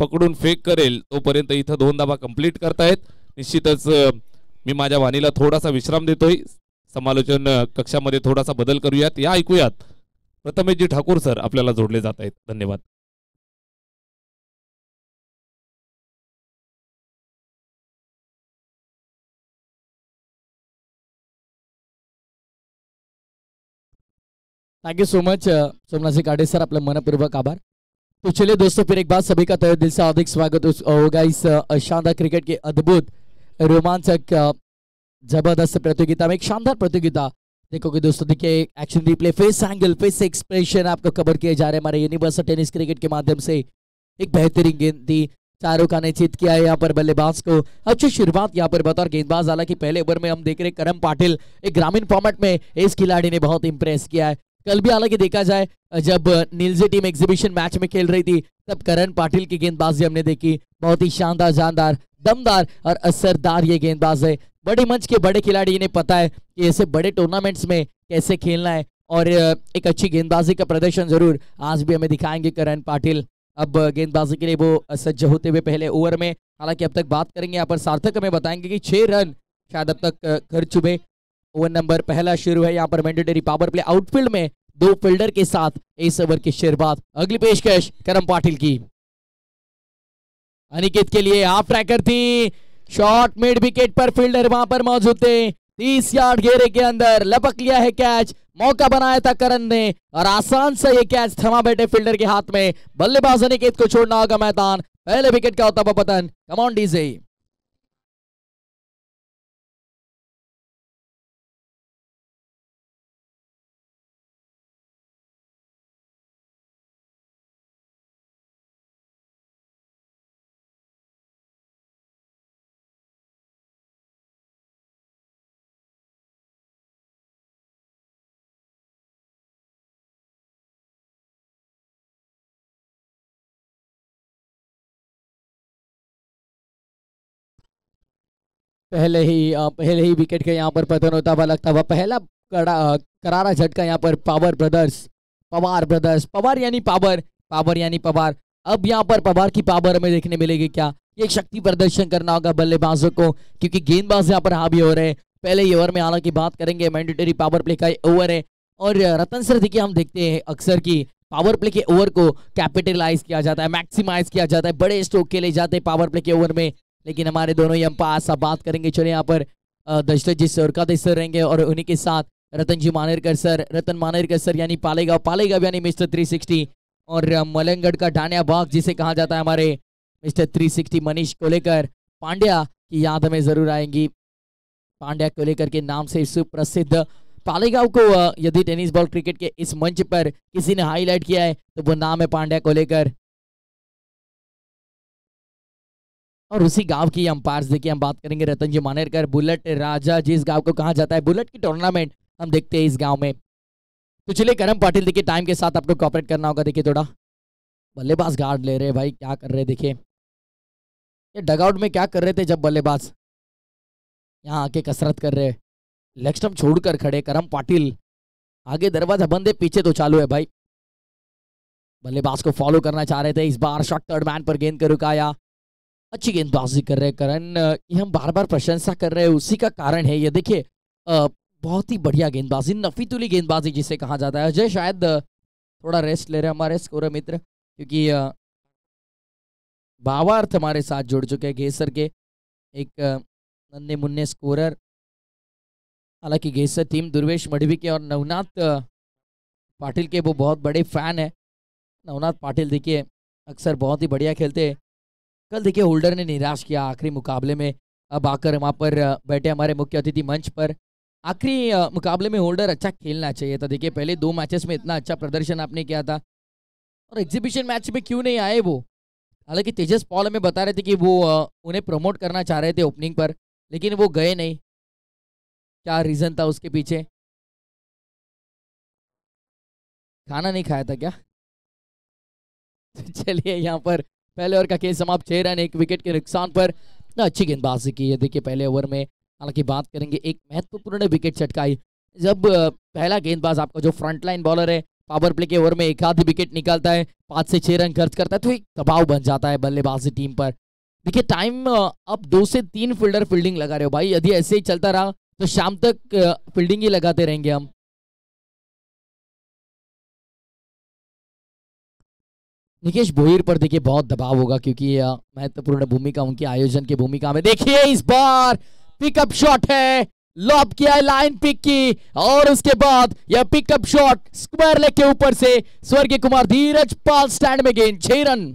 पकडून फेक करेल तोपर्यंत इथं 2 धावा कंप्लीट करतायत. निश्चितच मी माझ्या वाणीला थोडासा विश्राम देतोय. समालोचन कक्षामध्ये थोडासा बदल करूयात. या ऐकूयात प्रथमेशजी ठाकूर सर आपल्याला जोडले जात आहेत. धन्यवाद. Thank you so much Somnath ji Kade sir, आपका मनपूर्वक आभार। तो चलिए दोस्तों, फिर एक बार सभी का तहे दिल से हार्दिक स्वागत होगा इस शानदार क्रिकेट के अद्भुत रोमांचक जबरदस्त प्रतियोगिता में। एक शानदार प्रतियोगिता देखोगे दोस्तों, देखिए action replay, face angle, face expression आपको कवर किए जा रहे हैं हमारे यूनिवर्सल टेनिस क्रिकेट के माध्यम से। एक बेहतरीन गेंद थी, चारों का ने चित किया है यहाँ पर बल्लेबाज को। अच्छी शुरुआत यहाँ पर बतौर गेंदबाज, हालांकि पहले ओवर में हम देख रहे करण पाटिल एक ग्रामीण फॉर्मेट में इस खिलाड़ी ने बहुत इंप्रेस किया है। कल भी हालांकि देखा जाए जब नीलजे टीम एग्जीबिशन मैच में खेल रही थी तब करण पाटिल की गेंदबाजी हमने देखी, बहुत ही शानदार, जानदार, दमदार और असरदार ये गेंदबाज है। बड़े मंच के बड़े खिलाड़ी, इन्हें पता है कि ऐसे बड़े टूर्नामेंट्स में कैसे खेलना है और एक अच्छी गेंदबाजी का प्रदर्शन जरूर आज भी हमें दिखाएंगे करण पाटिल। अब गेंदबाजी के लिए वो सज्ज होते हुए पहले ओवर में, हालांकि अब तक बात करेंगे यहाँ पर सार्थक हमें बताएंगे कि 6 रन शायद अब तक कर चुके। ओवर नंबर पहला शुरू है यहाँ पर मैंडेटरी पावर प्ले, आउटफील्ड में 2 फील्डर के साथ इस ओवर की शुरुआत। अगली पेशकश करण पाटिल की, अनिकेत के लिए हाफ ट्रैकर थी, शॉट मिड विकेट पर फील्डर वहां पर मौजूद थे, 30 यार्ड घेरे के अंदर लपक लिया है कैच। मौका बनाया था करण ने और आसान से ये कैच थमा बैठे फील्डर के हाथ में। बल्लेबाज अनिकेत को छोड़ना होगा मैदान, पहले विकेट का होता हुआ पतन। Come on DJ. पहले ही विकेट के यहाँ पर पतन होता हुआ लगता हुआ पहला करारा झटका यहाँ पर पवार ब्रदर्स, पवार यानी पावर, पावर यानी पवार। अब यहाँ पर पवार की पावर हमें देखने मिलेगी क्या? ये शक्ति प्रदर्शन करना होगा बल्लेबाजों को, क्योंकि गेंदबाज यहाँ पर हावी हो रहे हैं। पहले ही ओवर में हालांकि बात करेंगे, मैंडेटरी पावर प्ले का ओवर है और रतन सर देखिए हम देखते हैं अक्सर की पावर प्ले के ओवर को कैपिटलाइज किया जाता है, मैक्सिमाइज किया जाता है, बड़े स्ट्रोक खेले जाते हैं पावर प्ले के ओवर में। लेकिन हमारे दोनों ही अंपायर साहब बात करेंगे, चलिए यहाँ पर दशरथ जी सर का सर रहेंगे और उन्हीं के साथ रतन मानेरकर सर यानी पालेगांव यानी मिस्टर 360 और मलंगगढ़ का ढानिया बाग जिसे कहा जाता है हमारे मिस्टर 360 मनीष कोलेकर। पांड्या की याद हमें जरूर आएंगी, पांड्या कोलेकर के नाम से सुप्रसिद्ध। पालेगांव को यदि टेनिस बॉल क्रिकेट के इस मंच पर किसी ने हाईलाइट किया है तो वो नाम है पांड्या कोलेकर। और उसी गांव की अंपायर्स देखिए हम बात करेंगे, रतन जी मानेरकर, बुलेट राजा जिस गांव को कहा जाता है, बुलेट की टूर्नामेंट हम देखते हैं इस गांव में। तो चलिए करम पाटिल देखिए टाइम के साथ आपको कॉपरेट करना होगा। देखिए थोड़ा बल्लेबाज गार्ड ले रहे भाई, क्या कर रहे देखिए ये डगआउट में क्या कर रहे थे जब बल्लेबाज यहाँ आके कसरत कर रहे, लेग स्टंप छोड़कर खड़े करम पाटिल। आगे दरवाजा बंद है, पीछे तो चालू है भाई। बल्लेबाज को फॉलो करना चाह रहे थे, इस बार शॉट थर्ड मैन पर गेंद कर रुकाया। अच्छी गेंदबाजी कर रहे करण, ये हम बार बार प्रशंसा कर रहे हैं, उसी का कारण है ये। देखिए बहुत ही बढ़िया गेंदबाजी, नफीतुली गेंदबाजी जिसे कहा जाता है। अजय शायद थोड़ा रेस्ट ले रहे हैं हमारे स्कोरर मित्र, क्योंकि भावार्थ हमारे साथ जुड़ चुके हैं घेसर के एक नन्हे मुन्ने स्कोरर। हालांकि घेसर टीम दुर्वेश मडवी के और नवनाथ पाटिल के वो बहुत बड़े फैन है। नवनाथ पाटिल देखिए अक्सर बहुत ही बढ़िया खेलते हैं। कल देखिए होल्डर ने निराश किया आखिरी मुकाबले में। अब आकर वहाँ पर बैठे हमारे मुख्य अतिथि मंच पर। आखिरी मुकाबले में होल्डर अच्छा खेलना चाहिए था। देखिए पहले 2 मैचेस में इतना अच्छा प्रदर्शन आपने किया था और एग्जीबिशन मैच में क्यों नहीं आए वो। हालांकि तेजस पॉल हमें बता रहे थे कि वो उन्हें प्रमोट करना चाह रहे थे ओपनिंग पर, लेकिन वो गए नहीं। क्या रीज़न था उसके पीछे? खाना नहीं खाया था क्या? चलिए यहाँ पर पहले ओवर का खेल समाप्त, 6 रन 1 विकेट के नुकसान पर। अच्छी गेंदबाजी की है देखिए पहले ओवर में। हालांकि बात करेंगे एक महत्वपूर्ण विकेट छटकाई। जब पहला गेंदबाज आपका जो फ्रंट लाइन बॉलर है पावर प्ले के ओवर में एक आधी विकेट निकालता है, 5 से 6 रन खर्च करता है, तो एक दबाव बन जाता है बल्लेबाजी टीम पर। देखिए टाइम अब 2 से 3 फील्डर फील्डिंग लगा रहे हो भाई। यदि ऐसे ही चलता रहा तो शाम तक फील्डिंग ही लगाते रहेंगे हम। निकेश भोईर पर देखिए बहुत दबाव होगा, क्योंकि महत्वपूर्ण भूमिका उनकी आयोजन की भूमिका में। देखिए इस बार पिकअप शॉट है, लॉब किया है, लाइन पिक की और उसके बाद यह पिकअप शॉट स्क्वायर लेग के ऊपर से स्वर्गीय कुमार धीरज पाल स्टैंड में गेंद, 6 रन।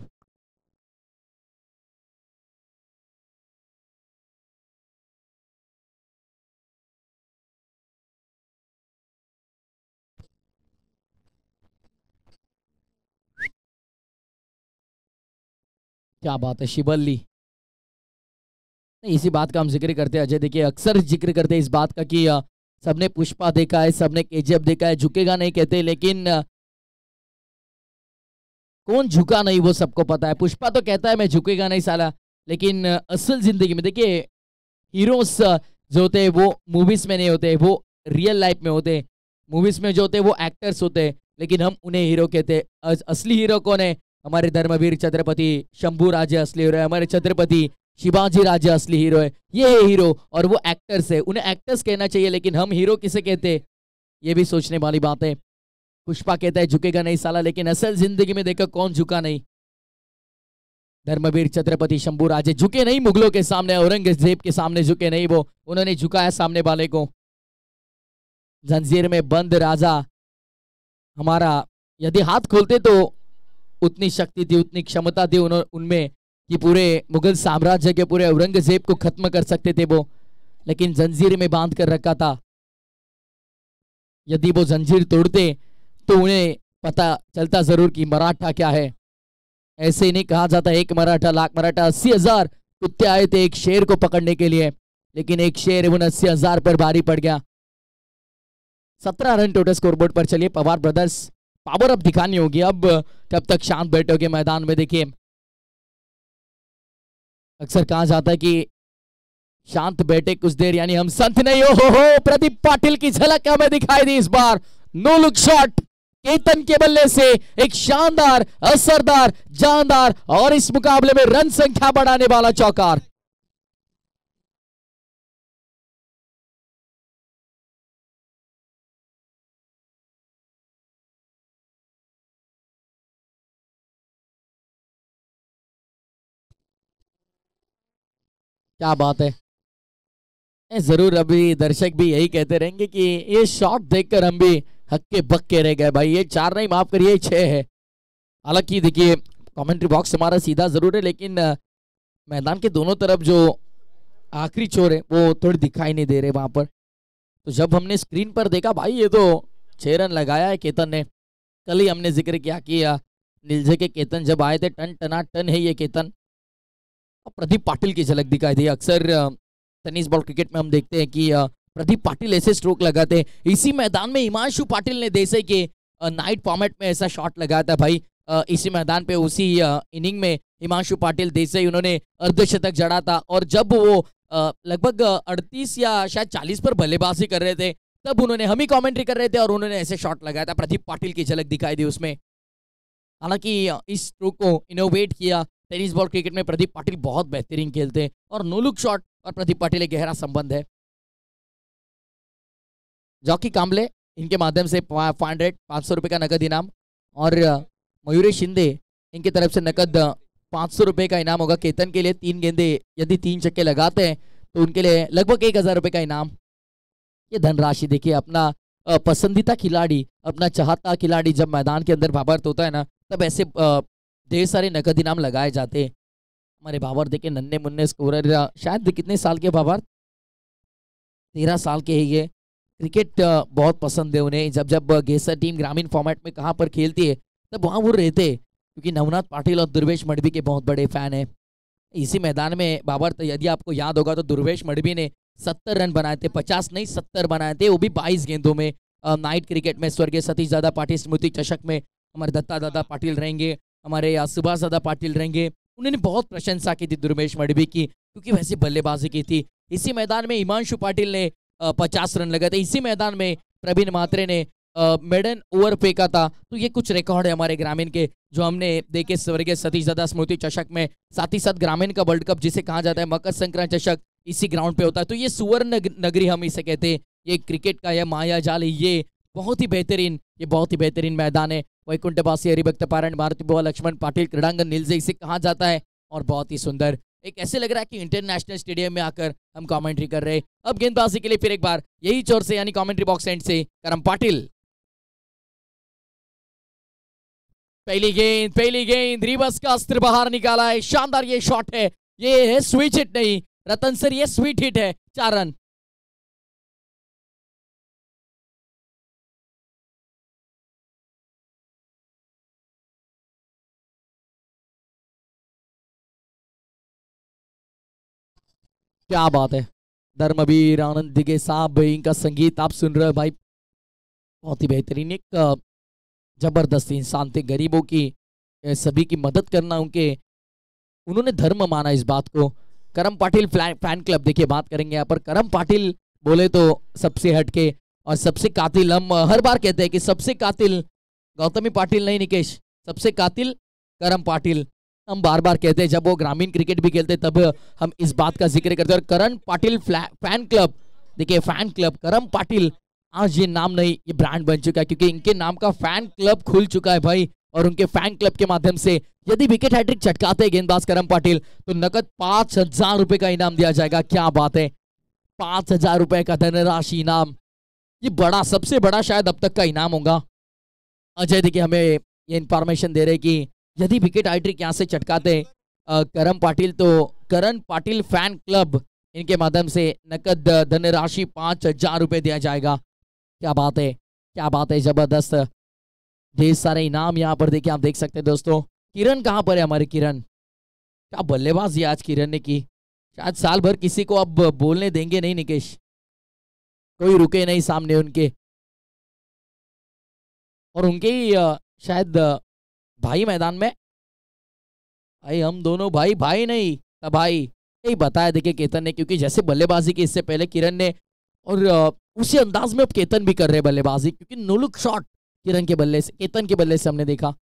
क्या बात है शिवल्ली। इसी बात का हम जिक्र करते हैं अजय, देखिए अक्सर जिक्र करते हैं इस बात का कि सबने पुष्पा देखा है, सबने केजीएफ देखा है, झुकेगा नहीं कहते, लेकिन कौन झुका नहीं वो सबको पता है। पुष्पा तो कहता है मैं झुकेगा नहीं साला, लेकिन असल जिंदगी में देखिए हीरोज जो होते हैं वो मूवीज में नहीं होते, वो रियल लाइफ में होते। मूवीज में जो होते हैं वो एक्टर्स होते हैं, लेकिन हम उन्हें हीरो कहते हैं। असली हीरो कौन है? हमारे धर्मवीर छत्रपति शंभू राजे असली हीरो है, हमारे छत्रपति शिवाजी राजे असली हीरो है। ये है हीरो और वो एक्टर्स है, उन्हें एक्टर्स कहना चाहिए, लेकिन हम हीरो किसे कहते, ये भी सोचने वाली बात है। पुष्पा कहता है झुकेगा नहीं साला, लेकिन असल जिंदगी में देखो कौन झुका नहीं। धर्मवीर छत्रपति शंभू राजे झुके नहीं मुगलों के सामने, औरंगजेब के सामने झुके नहीं वो, उन्होंने झुकाया सामने वाले को। जंजीर में बंद राजा हमारा यदि हाथ खोलते तो उतनी शक्ति थी, उतनी क्षमता थी उनमें कि पूरे मुगल साम्राज्य के पूरे औरंगजेब को खत्म कर सकते थे वो, लेकिन जंजीर में बांध कर रखा था। यदि वो जंजीर तोड़ते तो उन्हें पता चलता जरूर कि मराठा क्या है। ऐसे ही नहीं कहा जाता एक मराठा लाख मराठा। 80,000 कुत्ते आए थे एक शेर को पकड़ने के लिए, लेकिन एक शेर उन 80,000 पर भारी पड़ गया। 17 रन टोटल स्कोरबोर्ड पर। चलिए पवार ब्रदर्स पावर अब दिखानी होगी, अब कब तक शांत बैठोगे मैदान में। देखिए अक्सर कहा जाता है कि शांत बैठे कुछ देर यानी हम संत नहीं। हो प्रदीप पाटिल की झलक हमें दिखाई दी इस बार। नो लुक शॉट केतन के बल्ले से एक शानदार असरदार जानदार और इस मुकाबले में रन संख्या बढ़ाने वाला चौकार। क्या बात है। जरूर अभी दर्शक भी यही कहते रहेंगे कि ये शॉट देखकर हम भी हक्के बक्के रह गए भाई। ये 4 नहीं माफ करिए 6 है। हालांकि देखिए कमेंट्री बॉक्स हमारा सीधा जरूर है, लेकिन मैदान के दोनों तरफ जो आखिरी छोर है वो थोड़ी दिखाई नहीं दे रहे वहां पर। तो जब हमने स्क्रीन पर देखा भाई ये तो 6 रन लगाया है केतन ने। कल ही हमने जिक्र किया कि नीलजे के केतन जब आए थे टन टना टन है ये केतन। प्रदीप पाटिल की झलक दिखाई दी। अक्सर टेनिस बॉल क्रिकेट में हम देखते हैं कि प्रदीप पाटिल ऐसे स्ट्रोक लगाते हैं। इसी मैदान में हिमांशु पाटिल ने जैसे कि नाइट फॉर्मेट में ऐसा शॉट लगाया था भाई, इसी मैदान पे उसी इनिंग में हिमांशु पाटिल जैसे ही उन्होंने अर्धशतक जड़ा था, और जब वो लगभग 38 या शायद 40 पर बल्लेबाजी कर रहे थे तब उन्होंने, हम ही कमेंट्री कर रहे थे और उन्होंने ऐसे शॉट लगाया था। प्रदीप पाटिल की झलक दिखाई दी उसमें। हालांकि इस स्ट्रोक को इनोवेट किया टेनिस बॉल क्रिकेट में, प्रदीप पाटिल बहुत बेहतरीन खेलते हैं और नो लुक शॉट और प्रदीप पाटिल एक गहरा संबंध है। जॉकी कांबले इनके माध्यम से 500 रुपए का नगद इनाम, और मयूरेश शिंदे इनकी तरफ से नकद 500 रुपए का इनाम होगा। केतन के लिए 3 गेंदे यदि 3 छक्के लगाते हैं तो उनके लिए लगभग 1000 रुपए का इनाम। ये धनराशि देखिए, अपना पसंदीदा खिलाड़ी, अपना चाहता खिलाड़ी जब मैदान के अंदर भावार्थ होता है ना, तब ऐसे ढेर सारे नकद इनाम लगाए जाते हैं। हमारे भावार्थ देखिए, नन्हे मुन्ने स्कोरर, शायद कितने साल के भावार्थ, 13 साल के है ये। क्रिकेट बहुत पसंद है उन्हें। जब जब गेसर टीम ग्रामीण फॉर्मेट में कहाँ पर खेलती है तब वहाँ वो रहते, क्योंकि नवनाथ पाटिल और दुर्वेश मडवी के बहुत बड़े फैन है। इसी मैदान में भावार्थ, यदि आपको याद होगा तो दुर्वेश मडवी ने 70 रन बनाए थे, 50 नहीं 70 बनाए थे, वो भी 22 गेंदों में। नाइट क्रिकेट में स्वर्गीय सतीश दादा पाटिल स्मृति चषक में हमारे दत्ता दादा पाटिल रहेंगे, हमारे सुभाष दादा पाटिल रहेंगे। उन्होंने बहुत प्रशंसा की थी दुर्वेश मडवी की, क्योंकि वैसे बल्लेबाजी की थी। इसी मैदान में हिमांशु पाटिल ने 50 रन लगाए थे। इसी मैदान में प्रवीण मात्रे ने मेडन ओवर फेंका था। तो ये कुछ रिकॉर्ड है हमारे ग्रामीण के जो हमने देखे स्वर्गीय सतीश दादा स्मृति चषक में। साथ ही साथ ग्रामीण का वर्ल्ड कप जिसे कहा जाता है मकर संक्रांति चषक, इसी ग्राउंड पे होता है। तो ये सुवर्ण नगरी हम इसे कहते हैं। ये क्रिकेट का यह माया जाल है, ये बहुत ही बेहतरीन मैदान है। वैकुंठवासी हरिभक्त पारायण मारुति बुआ लक्ष्मण पाटिल क्रीड़ांगन नीलजे इसे कहा जाता है, और बहुत ही सुंदर। एक ऐसे लग रहा है कि इंटरनेशनल स्टेडियम में आकर हम कमेंट्री कर रहे हैं। अब गेंदबाजी के लिए फिर एक बार यही चोर से यानी कमेंट्री बॉक्स एंड से करम पाटिल। पहली गेंद रिवर्स का अस्त्र बाहर निकाला है। शानदार ये शॉट है, ये है स्विच हिट नहीं रतन सर, ये स्वीट हिट है। 4 रन। क्या बात है, धर्मवीर आनंद दिगे साहब इनका संगीत आप सुन रहे हो भाई, बहुत ही बेहतरीन। एक जबरदस्त इंसान थे, गरीबों की सभी की मदद करना उन्होंने धर्म माना इस बात को। करम पाटिल फैन क्लब देखिए, बात करेंगे यहाँ पर। करम पाटिल बोले तो सबसे हटके और सबसे कातिल, हम हर बार कहते हैं कि सबसे कातिल गौतमी पाटिल नहीं निकेश, सबसे कातिल करम पाटिल। हम बार बार कहते हैं, जब वो ग्रामीण क्रिकेट भी खेलते तब हम इस बात का जिक्र करते हैं। और करम पाटिल फैन क्लब देखिए, फैन क्लब करम पाटिल, आज ये नाम नहीं, ये ब्रांड बन चुका है, क्योंकि इनके नाम का फैन क्लब खुल चुका है भाई। और उनके फैन क्लब के माध्यम से यदि विकेट हैट्रिक चटकाते हैं गेंदबाज करम पाटिल तो नकद 5000 रुपए का इनाम दिया जाएगा। क्या बात है, 5000 रुपए का धनराशि इनाम, ये बड़ा, सबसे बड़ा शायद अब तक का इनाम होगा। अजय देखिए हमें ये इंफॉर्मेशन दे रहे कि यदि विकेट हैट्रिक यहाँ से चटकाते करम पाटिल तो करण पाटिल फैन क्लब इनके माध्यम से नकद धनराशि 5000 रुपए दिया जाएगा। क्या बात है, क्या बात है, जबरदस्त, ढेर सारे इनाम यहाँ पर देखिए, आप देख सकते हैं दोस्तों। किरण कहाँ पर है हमारे किरण, क्या बल्लेबाजी आज किरण ने की। शायद साल भर किसी को अब बोलने देंगे नहीं निकेश, कोई रुके नहीं सामने उनके, और उनके ही शायद भाई मैदान में, भाई हम दोनों भाई नहीं तब भाई यही बताया देखिए केतन ने, क्योंकि जैसे बल्लेबाजी की इससे पहले किरण ने, और उसी अंदाज में अब केतन भी कर रहे बल्लेबाजी, क्योंकि नो लुक शॉट किरण के बल्ले से, केतन के बल्ले से हमने देखा।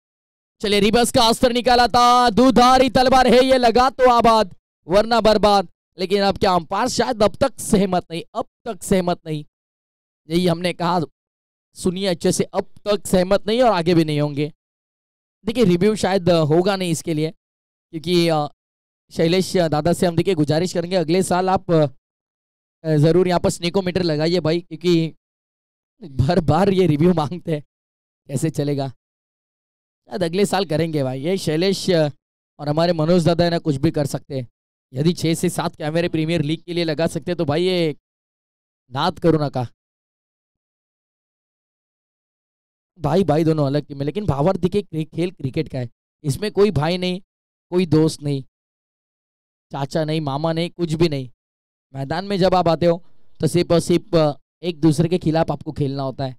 चलिए रिवर्स का अस्त्र निकाला था, दुधारी तलवार है, ये लगा तो आबाद वरना बर्बाद। लेकिन अब क्या अंपायर शायद अब तक सहमत नहीं, यही हमने कहा, सुनिए अच्छे से, अब तक सहमत नहीं और आगे भी नहीं होंगे। देखिए रिव्यू शायद होगा नहीं इसके लिए, क्योंकि शैलेश दादा से हम देखिए गुजारिश करेंगे अगले साल आप जरूर यहाँ पर स्नेकोमीटर लगाइए भाई, क्योंकि बार बार ये रिव्यू मांगते हैं, कैसे चलेगा। शायद अगले साल करेंगे भाई, ये शैलेश और हमारे मनोज दादा है ना, कुछ भी कर सकते हैं। यदि 6 से 7 कैमरे प्रीमियर लीग के लिए लगा सकते तो भाई ये नाद करो ना का भाई दोनों अलग टीम है, लेकिन भावार्थ देखिए खेल क्रिकेट का है, इसमें कोई भाई नहीं, कोई दोस्त नहीं, चाचा नहीं, मामा नहीं, कुछ भी नहीं। मैदान में जब आप आते हो तो सिर्फ और सिर्फ एक दूसरे के खिलाफ आपको खेलना होता है,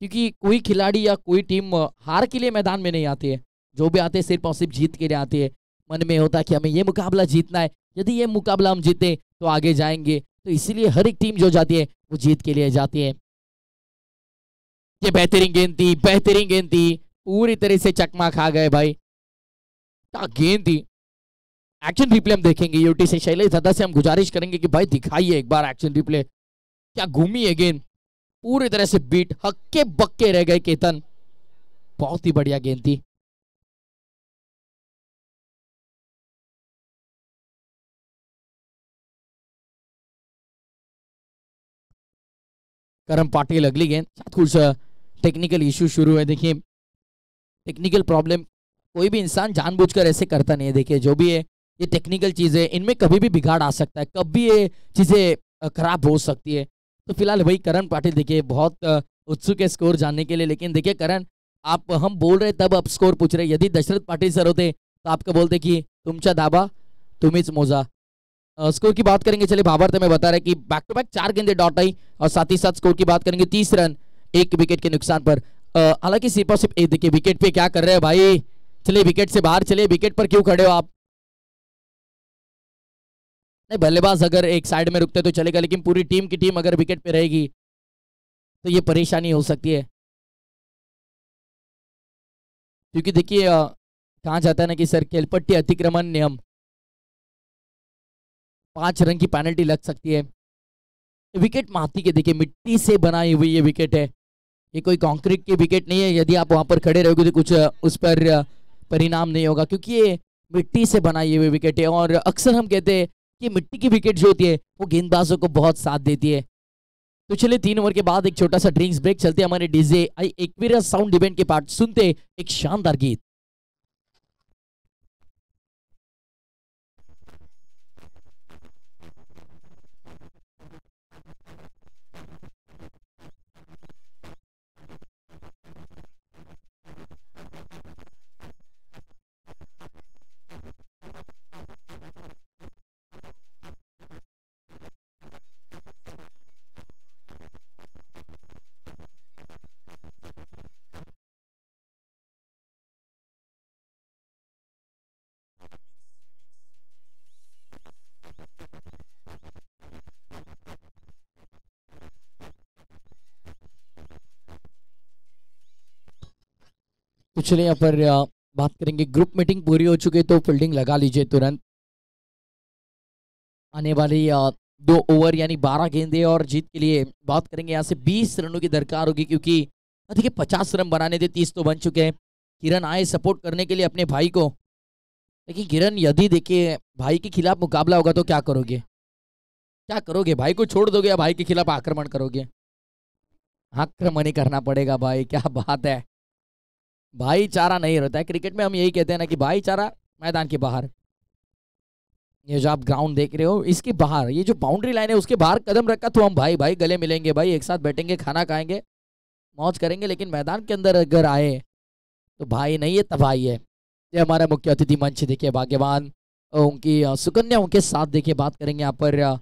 क्योंकि कोई खिलाड़ी या कोई टीम हार के लिए मैदान में नहीं आती है। जो भी आते हैं सिर्फ और सिर्फ जीत के लिए आती है। मन में होता है कि हमें ये मुकाबला जीतना है, यदि ये मुकाबला हम जीते तो आगे जाएंगे। तो इसीलिए हर एक टीम जो जाती है वो जीत के लिए जाती है। ये बेहतरीन गेंद थी, बेहतरीन गेंद थी, पूरी तरह से चकमा खा गए भाई। क्या गेंद थी। एक्शन रिप्ले हम देखेंगे यूटी से। शैलेश दादा से हम गुजारिश करेंगे कि भाई दिखाइए एक बार एक्शन रिप्ले। क्या घूमी है गेंद, पूरी तरह से बीट, हक्के बक्के रह गए केतन। बहुत ही बढ़िया गेंद थी। करम पाटिल अगली गेंद। कुछ टेक्निकल इशू शुरू है। देखिए टेक्निकल प्रॉब्लम कोई भी इंसान जानबूझकर ऐसे करता नहीं है। देखिए जो भी है ये टेक्निकल चीजें, इनमें कभी भी बिगाड़ आ सकता है, कभी ये चीजें खराब हो सकती है। तो फिलहाल भाई करण पाटिल देखिए बहुत उत्सुक है स्कोर जानने के लिए। लेकिन देखिए करण, आप हम बोल रहे तब आप स्कोर पूछ रहे। यदि दशरथ पाटिल सर होते तो आपको बोलते कि तुमचा दाबा तुम्हीच मोजा। स्कोर की बात करेंगे, चलिए भावार्थ में बता रहे कि बैक टू बैक 4 गेंदें डॉट आई और साथ ही साथ स्कोर की बात करेंगे 30 रन 1 विकेट के नुकसान पर। हालांकि सिर्फ और सिर्फ देखिए विकेट पे क्या कर रहे हैं भाई। चलिए विकेट से बाहर चलिए, विकेट पर क्यों खड़े हो आप। नहीं, बल्लेबाज अगर एक साइड में रुकते तो चलेगा, लेकिन पूरी टीम की टीम अगर विकेट पे रहेगी तो ये परेशानी हो सकती है। क्योंकि देखिए कहा जाता है ना कि सर खेलपट्टी अतिक्रमण नियम 5 रन की पेनल्टी लग सकती है। विकेट माती के देखिए मिट्टी से बनाई हुई ये विकेट है, ये कोई कंक्रीट की विकेट नहीं है। यदि आप वहां पर खड़े रहोगे तो कुछ उस पर परिणाम नहीं होगा, क्योंकि ये मिट्टी से बनाई हुई विकेट है। और अक्सर हम कहते हैं कि मिट्टी की विकेट जो होती है वो गेंदबाजों को बहुत साथ देती है। तो चलिए 3 ओवर के बाद एक छोटा सा ड्रिंक्स ब्रेक। चलते हमारे DJ I Aquarius sound event के पार्ट, सुनते एक शानदार गीत। तो चलिए यहाँ पर बात करेंगे, ग्रुप मीटिंग पूरी हो चुकी है तो फील्डिंग लगा लीजिए तुरंत। आने वाली 2 ओवर यानी 12 गेंदे और जीत के लिए बात करेंगे। यहाँ से 20 रनों की दरकार होगी, क्योंकि देखिए 50 रन बनाने थे, 30 तो बन चुके हैं। किरण आए सपोर्ट करने के लिए अपने भाई को, लेकिन किरण यदि देखिए भाई के खिलाफ मुकाबला होगा तो क्या करोगे, क्या करोगे? भाई को छोड़ दोगे या भाई के खिलाफ आक्रमण करोगे? आक्रमण ही करना पड़ेगा भाई। क्या बात है, भाईचारा नहीं रहता है क्रिकेट में। हम यही कहते हैं ना कि भाईचारा मैदान के बाहर। ये जो आप ग्राउंड देख रहे हो इसके बाहर, ये जो बाउंड्री लाइन है उसके बाहर कदम रखा तो हम भाई भाई गले मिलेंगे भाई, एक साथ बैठेंगे, खाना खाएंगे, मौज करेंगे। लेकिन मैदान के अंदर अगर आए तो भाई नहीं है तबाही है। ये हमारा मुख्य अतिथि मंच देखिए भाग्यवान उनकी सुकन्या उनके साथ देखिए बात करेंगे यहाँ पर।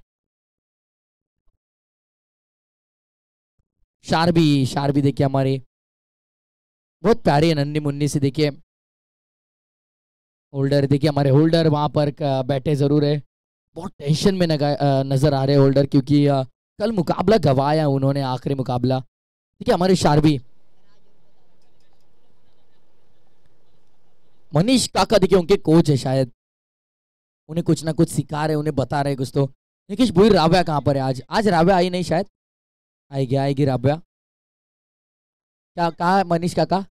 शारबी देखिए हमारे बहुत प्यारे नन्ही मुन्नी से देखिए। होल्डर देखिए हमारे होल्डर वहां पर बैठे जरूर है, बहुत टेंशन में नजर आ रहे हैं होल्डर, क्योंकि कल मुकाबला गवाया उन्होंने, आखिरी मुकाबला। ठीक है हमारे शारबी मनीष काका देखिए उनके कोच है, शायद उन्हें कुछ ना कुछ सिखा रहे, उन्हें बता रहे कुछ। तो निकेश भोईर, राव्या कहाँ पर है आज राव्या आई नहीं, शायद आएगी राव्या। क्या कहा मनीष काका?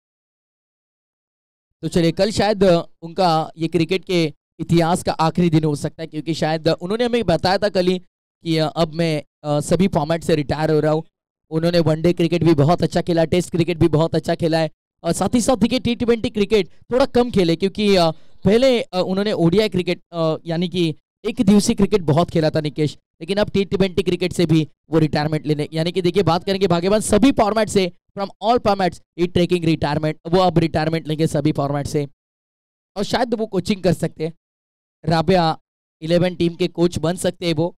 तो चलिए कल शायद उनका ये क्रिकेट के इतिहास का आखिरी दिन हो सकता है, क्योंकि शायद उन्होंने हमें बताया था कल ही कि अब मैं सभी फॉर्मेट से रिटायर हो रहा हूँ। उन्होंने वनडे क्रिकेट भी बहुत अच्छा खेला, टेस्ट क्रिकेट भी बहुत अच्छा खेला है, और साथ ही साथ देखिए T20 क्रिकेट थोड़ा कम खेले, क्योंकि पहले उन्होंने ओडीआई क्रिकेट यानी कि एक दिवसीय क्रिकेट बहुत खेला था निकेश, लेकिन अब T20 क्रिकेट से भी वो रिटायरमेंट लेने, यानी कि देखिए बात करेंगे भाग्यवान सभी फॉर्मेट से, from all formats he taking retirement. वो अब रिटायरमेंट लेंगे सभी फॉर्मेट से, और शायद वो कोचिंग कर सकते हैं। राबिया 11 टीम के कोच बन सकते हैं वो।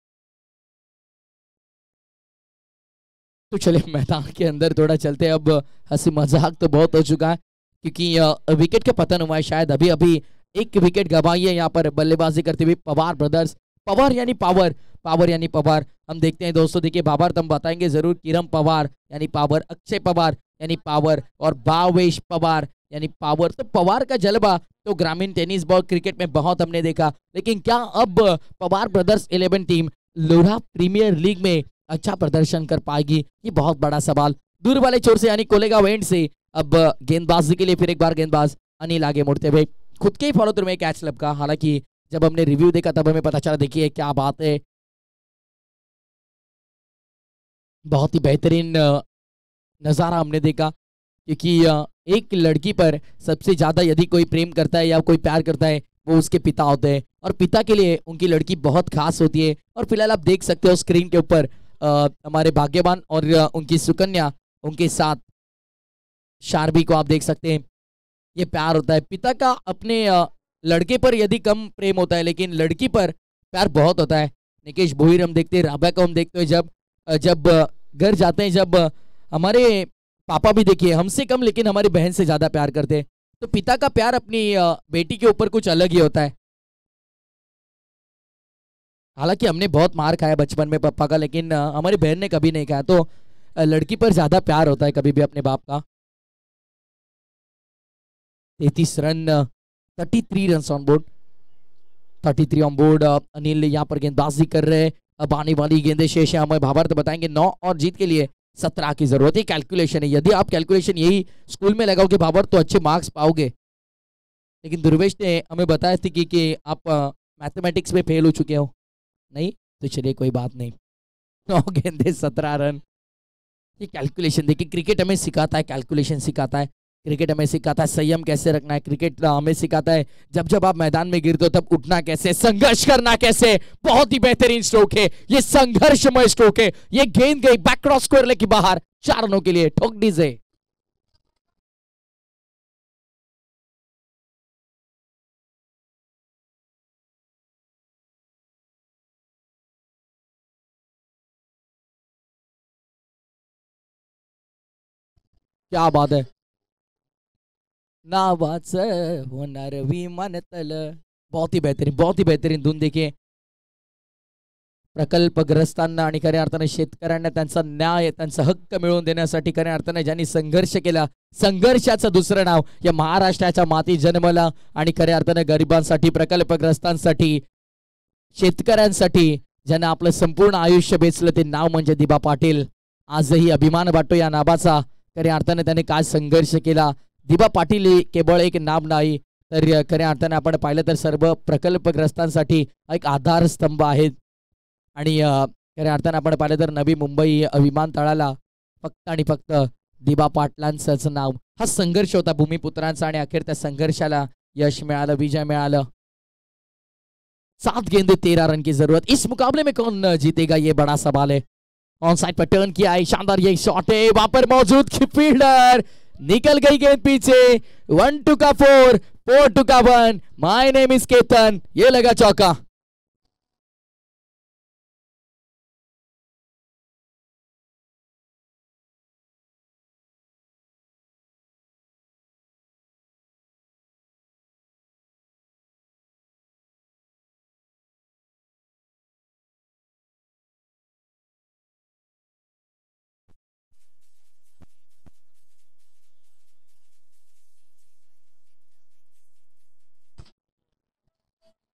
तो चलिए मैदान के अंदर थोड़ा चलते हैं। अब हंसी मजाक तो बहुत हो चुका है क्योंकि विकेट का पतन हुआ है। शायद अभी अभी एक विकेट गंवाई है यहाँ पर बल्लेबाजी करते हुए पवार ब्रदर्स। पवार यानी पावर, पावर यानी पवार। हम देखते हैं दोस्तों, देखिए बाबर तो हम बताएंगे जरूर। किरम पवार यानी पावर, अक्षय पवार यानी पावर, और भावेश पवार यानी पावर। तो पवार का जलवा तो ग्रामीण टेनिस बॉल क्रिकेट में बहुत हमने देखा, लेकिन क्या अब Pawar brothers 11 team Lodha Premier League में अच्छा प्रदर्शन कर पाएगी? ये बहुत बड़ा सवाल। दूर वाले छोर से यानी कोलेगा वेंड से अब गेंदबाजी के लिए फिर एक बार गेंदबाज अनिल आगे मुड़ते हुए खुद के ही फॉलो थ्रू में कैच लपका। हालांकि जब हमने रिव्यू देखा तब हमें पता चला, देखिए क्या बात है, बहुत ही बेहतरीन नज़ारा हमने देखा। क्योंकि एक लड़की पर सबसे ज्यादा यदि कोई प्रेम करता है या कोई प्यार करता है वो उसके पिता होते हैं, और पिता के लिए उनकी लड़की बहुत खास होती है। और फिलहाल आप देख सकते हो स्क्रीन के ऊपर हमारे भाग्यवान और उनकी सुकन्या, उनके साथ शारबी को आप देख सकते हैं। ये प्यार होता है पिता का अपने लड़के पर यदि कम प्रेम होता है, लेकिन लड़की पर प्यार बहुत होता है। निकेश भोईर हम देखते हैं, राबा को हम देखते हैं जब घर जाते हैं, जब हमारे पापा भी देखिए हमसे कम लेकिन हमारी बहन से ज्यादा प्यार करते हैं। तो पिता का प्यार अपनी बेटी के ऊपर कुछ अलग ही होता है। हालांकि हमने बहुत मार खाया बचपन में पापा का, लेकिन हमारी बहन ने कभी नहीं खाया। तो लड़की पर ज्यादा प्यार होता है कभी भी अपने बाप का। 33 run, 33 run on board, 33 on board. Anil यहाँ पर गेंदबाजी कर रहे हैं। अब आने वाली गेंदे शेष है, हमें भावार्थ बताएंगे। 9 और जीत के लिए 17 की जरूरत है। कैलकुलेशन है, यदि आप कैलकुलेशन यही स्कूल में लगाओगे भावार्थ तो अच्छे मार्क्स पाओगे। लेकिन दुर्वेश ने हमें बताया थी कि आप मैथमेटिक्स में फेल हो चुके हो। नहीं तो चलिए कोई बात नहीं। 9 गेंदे 17 रन। ये कैलकुलेशन देखिए, क्रिकेट हमें सिखाता है, कैलकुलेशन सिखाता है। क्रिकेट हमें सिखाता है संयम कैसे रखना है। क्रिकेट हमें सिखाता है जब जब आप मैदान में गिरते हो तब उठना कैसे, संघर्ष करना कैसे। बहुत ही बेहतरीन स्ट्रोक है ये, संघर्षमय स्ट्रोक है ये। गेंद गई बैक क्रॉस स्क्वायर लेके बाहर, 4 रनों के लिए ठोक दीजिए। क्या बात है, नावाचं होणार विमानतल। बहुत ही बेहतरीन, बहुत ही बेहतरीन धून। देखिए प्रकल्पग्रस्तांना आणि खऱ्या अर्थाने शेतकऱ्यांना त्यांचा न्याय, त्यांचा हक्क मिळवून देण्यासाठी खऱ्या अर्थाने ज्यांनी संघर्ष केला, संघर्षाचं दुसरं नाव या महाराष्ट्राच्या माती जन्मला। आणि खऱ्या अर्थाने गरिबांसाठी, प्रकल्पग्रस्तांसाठी, शेतकऱ्यांसाठी ज्यांना आपलं संपूर्ण आयुष्य बेचलं ते नाव म्हणजे दिबा पाटील। आजही अभिमान वाटतो या नावाचा। खऱ्या अर्थाने त्याने काय संघर्ष केला। दिबा पाटील केवळ एक नाव नाही तर खऱ्या अर्थाने आपण पाहिलं तर सर्व प्रकल्पग्रस्तांसाठी एक आधारस्तंभ आहेत। आणि खऱ्या अर्थाने आपण पाहिलं तर नवी मुंबई विमानतळाला फक्त आणि फक्त दिबा पाटलांचंच नाव। हा संघर्ष होता भूमिपुत्रांचा आणि अखेर त्या संघर्षाला यश मिळालं, विजय मिळालं। 7 गेंदे 13 रन की जरूरत। इस मुकाबले में कौन जीतेगा ये बड़ा सवाल है। ऑन साइड पर टर्न किया है, शानदार ये शॉट है, वहां पर मौजूद फील्डर निकल गई गेंद पीछे। 1-2 का 4, 4-2 का 1। माय नेम इज केतन, ये लगा चौका।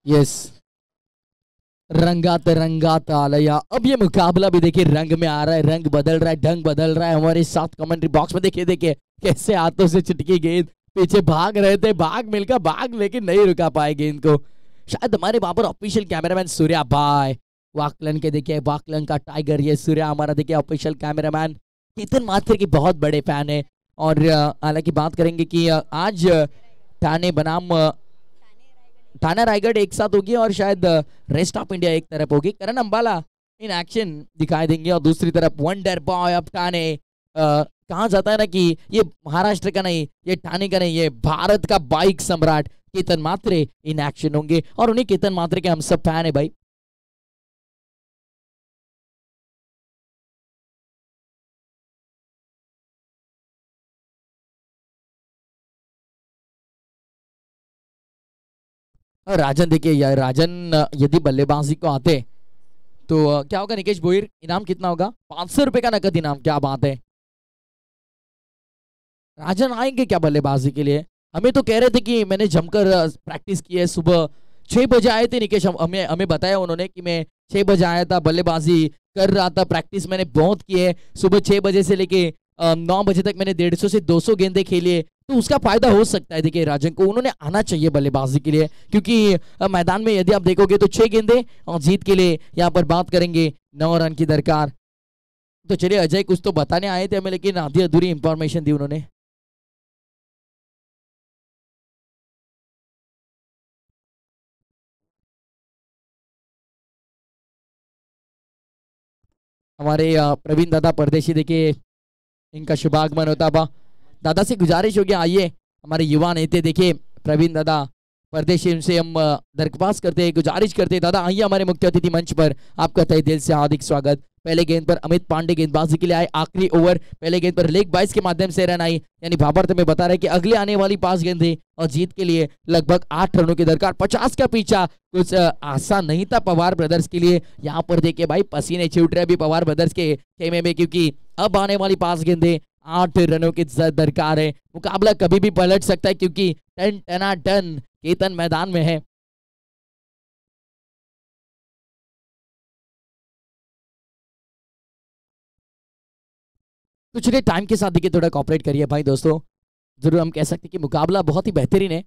यस, रंगात रंगात आलया। अब ये मुकाबला भी देखिए रंग में आ रहा है, रंग बदल रहा है, ढंग बदल रहा है। हमारे साथ कमेंट्री बॉक्स में देखिए देखिए कैसे हाथों से चिटकी गेंद, पीछे भाग रहे थे, भाग मिलकर भाग लेकिन नहीं रुका पाए गेंद को। शायद हमारे वहां पर ऑफिशियल कैमरामैन सूर्या भाई वाकलन के देखिए, वाकलन का टाइगर ये सूर्या हमारा देखिए ऑफिशियल कैमरामैन केतन माथुर की बहुत बड़े फैन है। और हालांकि बात करेंगे कि आज ठाणे बनाम ठाणे रायगढ़ एक साथ होगी और शायद रेस्ट ऑफ इंडिया एक तरफ होगी। करण अंबाला इन एक्शन दिखाई देंगे और दूसरी तरफ वंडर बॉय ऑफ ठाणे। कहा जाता है ना कि ये महाराष्ट्र का नहीं, ये ठाणे का नहीं, ये भारत का बाइक सम्राट केतन मात्रे इन एक्शन होंगे। और उन्हीं केतन मात्रे के हम सब फैन है भाई। राजन देखिए राजन यदि बल्लेबाजी को आते तो क्या होगा निकेश भोईर, इनाम कितना होगा? 500 रुपए का नकद इनाम। क्या बात है, राजन आएंगे क्या बल्लेबाजी के लिए? हमें तो कह रहे थे कि मैंने जमकर प्रैक्टिस की है, सुबह 6 बजे आए थे निकेश, हमें हमें बताया उन्होंने कि मैं 6 बजे आया था, बल्लेबाजी कर रहा था, प्रैक्टिस मैंने बहुत की है, सुबह 6 बजे से लेके 9 बजे तक मैंने 150 से 200 गेंदे खेली है, तो उसका फायदा हो सकता है। देखिए राजन को उन्होंने आना चाहिए बल्लेबाजी के लिए, क्योंकि मैदान में यदि आप देखोगे तो 6 गेंदे और जीत के लिए यहाँ पर बात करेंगे 9 रन की दरकार। तो चलिए अजय कुछ तो बताने आए थे हमें, लेकिन आधी अधूरी इंफॉर्मेशन दी उन्होंने। हमारे प्रवीण दादा परदेशी, देखिए इनका शुभागमन होता बा। दादा से गुजारिश होगी आइए, हमारे युवा नेता देखिए प्रवीण दादा परदेशी, उनसे हम दरख्वास्त करते हैं, गुजारिश करते हैं, दादा आइए हमारे मुख्य अतिथि मंच पर, आपका तहे दिल से हार्दिक स्वागत। पहले गेंद पर अमित पांडे गेंदबाजी के लिए आए, आखिरी ओवर पहले गेंद पर लेग बाइस के माध्यम से रन आई, यानी भावार्थ में बता रहे कि अगले आने वाली 5 गेंदें और जीत के लिए लगभग 8 रनों की दरकार। 50 का पीछा कुछ आसान नहीं था पवार ब्रदर्स के लिए। यहाँ पर देखिए भाई पसीने छूट रहे अभी पवार ब्रदर्स के खेमे में, क्योंकि अब आने वाली 5 गेंदें 8 रनों की दरकार है। मुकाबला कभी भी पलट सकता है, क्योंकि 10 टनाटन केतन मैदान में है। तो चलिए टाइम के साथ देखिए थोड़ा कॉपरेट करिए भाई दोस्तों, जरूर हम कह सकते हैं कि मुकाबला बहुत ही बेहतरीन है।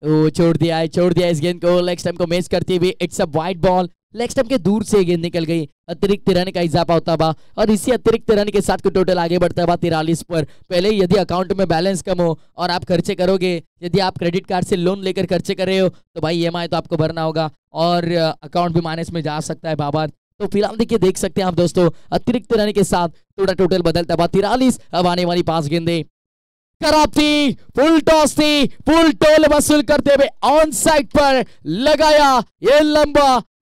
तो छोड़ दिया इस गेंद को, लेग स्टंप को मिस करते हुए it's a wide ball, leg stump के दूर से गेंद निकल गई। अतिरिक्त रन का इजाफा होता बा और इसी अतिरिक्त रन के साथ टोटल आगे बढ़ता बा 43 पर। पहले यदि अकाउंट में बैलेंस कम हो और आप खर्चे करोगे, यदि आप क्रेडिट कार्ड से लोन लेकर खर्चे कर रहे हो तो भाई EMI तो आपको भरना होगा और अकाउंट भी माइनस में जा सकता है बाबर। तो फिलहाल देखिए देख सकते हैं आप दोस्तों अतिरिक्त रन के साथ थोड़ा टोटल बदलता बा 43। अब आने वाली 5 गेंदें खराब थी, फुल टॉस थी, फुल टोल वसूल करते हुए ऑन साइड पर लगाया ये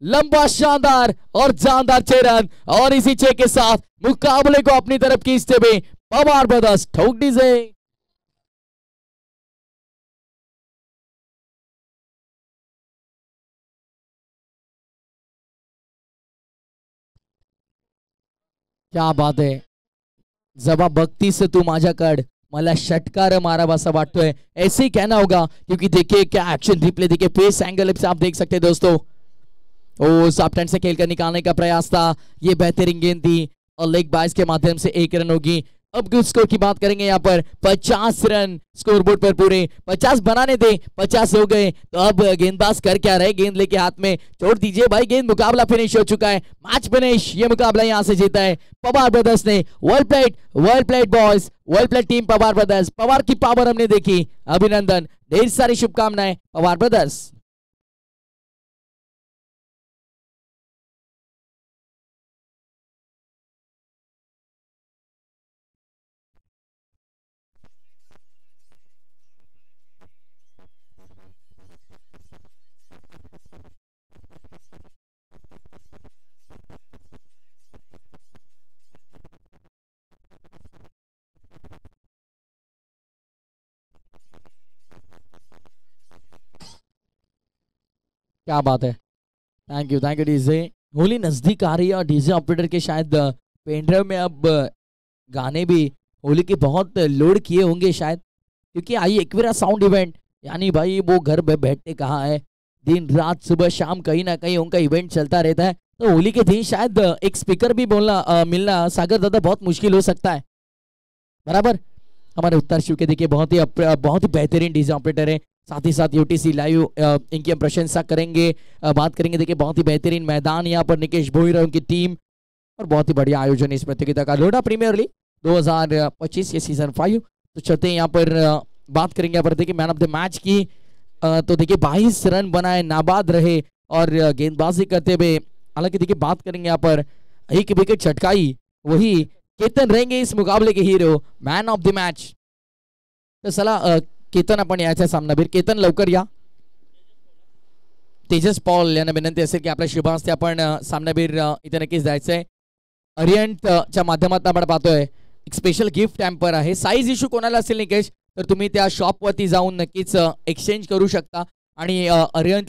लंबा शानदार और जानदार 6 रन, और इसी 6 के साथ मुकाबले को अपनी तरफ खींचते हुए पवार ब्रदर्स ठोक दीजिए। क्या बात है, जबा बघतीस तू माझ्याकड मला षटकार मारा असं वाटतोय, ऐसे ही कहना होगा, क्योंकि देखिए क्या एक्शन रिप्ले, देखिए फेस एंगल से आप देख सकते हैं दोस्तों। ओ सॉफ्ट से खेलकर निकालने का प्रयास था, ये बेहतरीन गेंद थी और लेग बाइस के माध्यम से 1 रन होगी। अब स्कोर की बात करेंगे यहाँ पर 50 रन स्कोरबोर्ड पर पूरे 50 बनाने दे, 50 हो गए। तो अब गेंदबाज कर क्या रहे, गेंद लेके हाथ में छोड़ दीजिए भाई, गेंद मुकाबला फिनिश हो चुका है, मैच फिनिश। ये मुकाबला यहाँ से जीता है पवार ब्रदर्स ने। Well played boys, well played team Pawar brothers. Pawar की पावर हमने देखी, अभिनंदन, ढेर सारी शुभकामनाएं पवार ब्रदर्स। क्या बात है, थैंक यू डीजे। होली नजदीक आ रही है और डीजे ऑपरेटर के शायद पेनड्राइव में अब गाने भी होली के बहुत लोड किए होंगे शायद, क्योंकि आई एक्वेरा साउंड इवेंट, यानी भाई वो घर में बैठते कहाँ है, दिन रात सुबह शाम कहीं ना कहीं उनका इवेंट चलता रहता है। तो होली के दिन शायद एक स्पीकर भी मिलना सागर दादा बहुत मुश्किल हो सकता है, बराबर। हमारे उत्तर शिव के देखिए बहुत ही बेहतरीन डीजे ऑपरेटर है, साथ ही साथ यूटीसी लाइव इनकी हम प्रशंसा करेंगे, बात करेंगे। देखिए बहुत ही बेहतरीन मैदान यहाँ पर निकेश भोईर उनकी टीम, और बहुत ही बढ़िया आयोजन इस प्रतियोगिता का। लोडा प्रीमियर लीग 2025 ये सीजन 5। तो चलते हैं यहाँ पर बात करेंगे यहाँ पर देखिए मैन ऑफ द मैच की। तो देखिए 22 रन बनाए, नाबाद रहे और गेंदबाजी करते हुए, हालांकि देखिए बात करेंगे यहाँ पर 1 विकेट छटकाई, वही केतन रहेंगे इस मुकाबले के hero, man of the match. तर चला केतन आपण यायचा सामनावीर, केतन लवकर या। तेजस पॉल यांना विनंती असेल की आपल्या शुभ हस्ते आपण सामनावीर इथे नक्कीच जायचंय। अरियंटच्या माध्यमातून आपण पाहतोय एक स्पेशल गिफ्ट हॅम्पर आहे, साईज इश्यू कोणाला असेल निकेश तर तुम्ही त्या शॉपवरती जाऊन नक्कीच एक्सचेंज करू शकता आणि अरियंट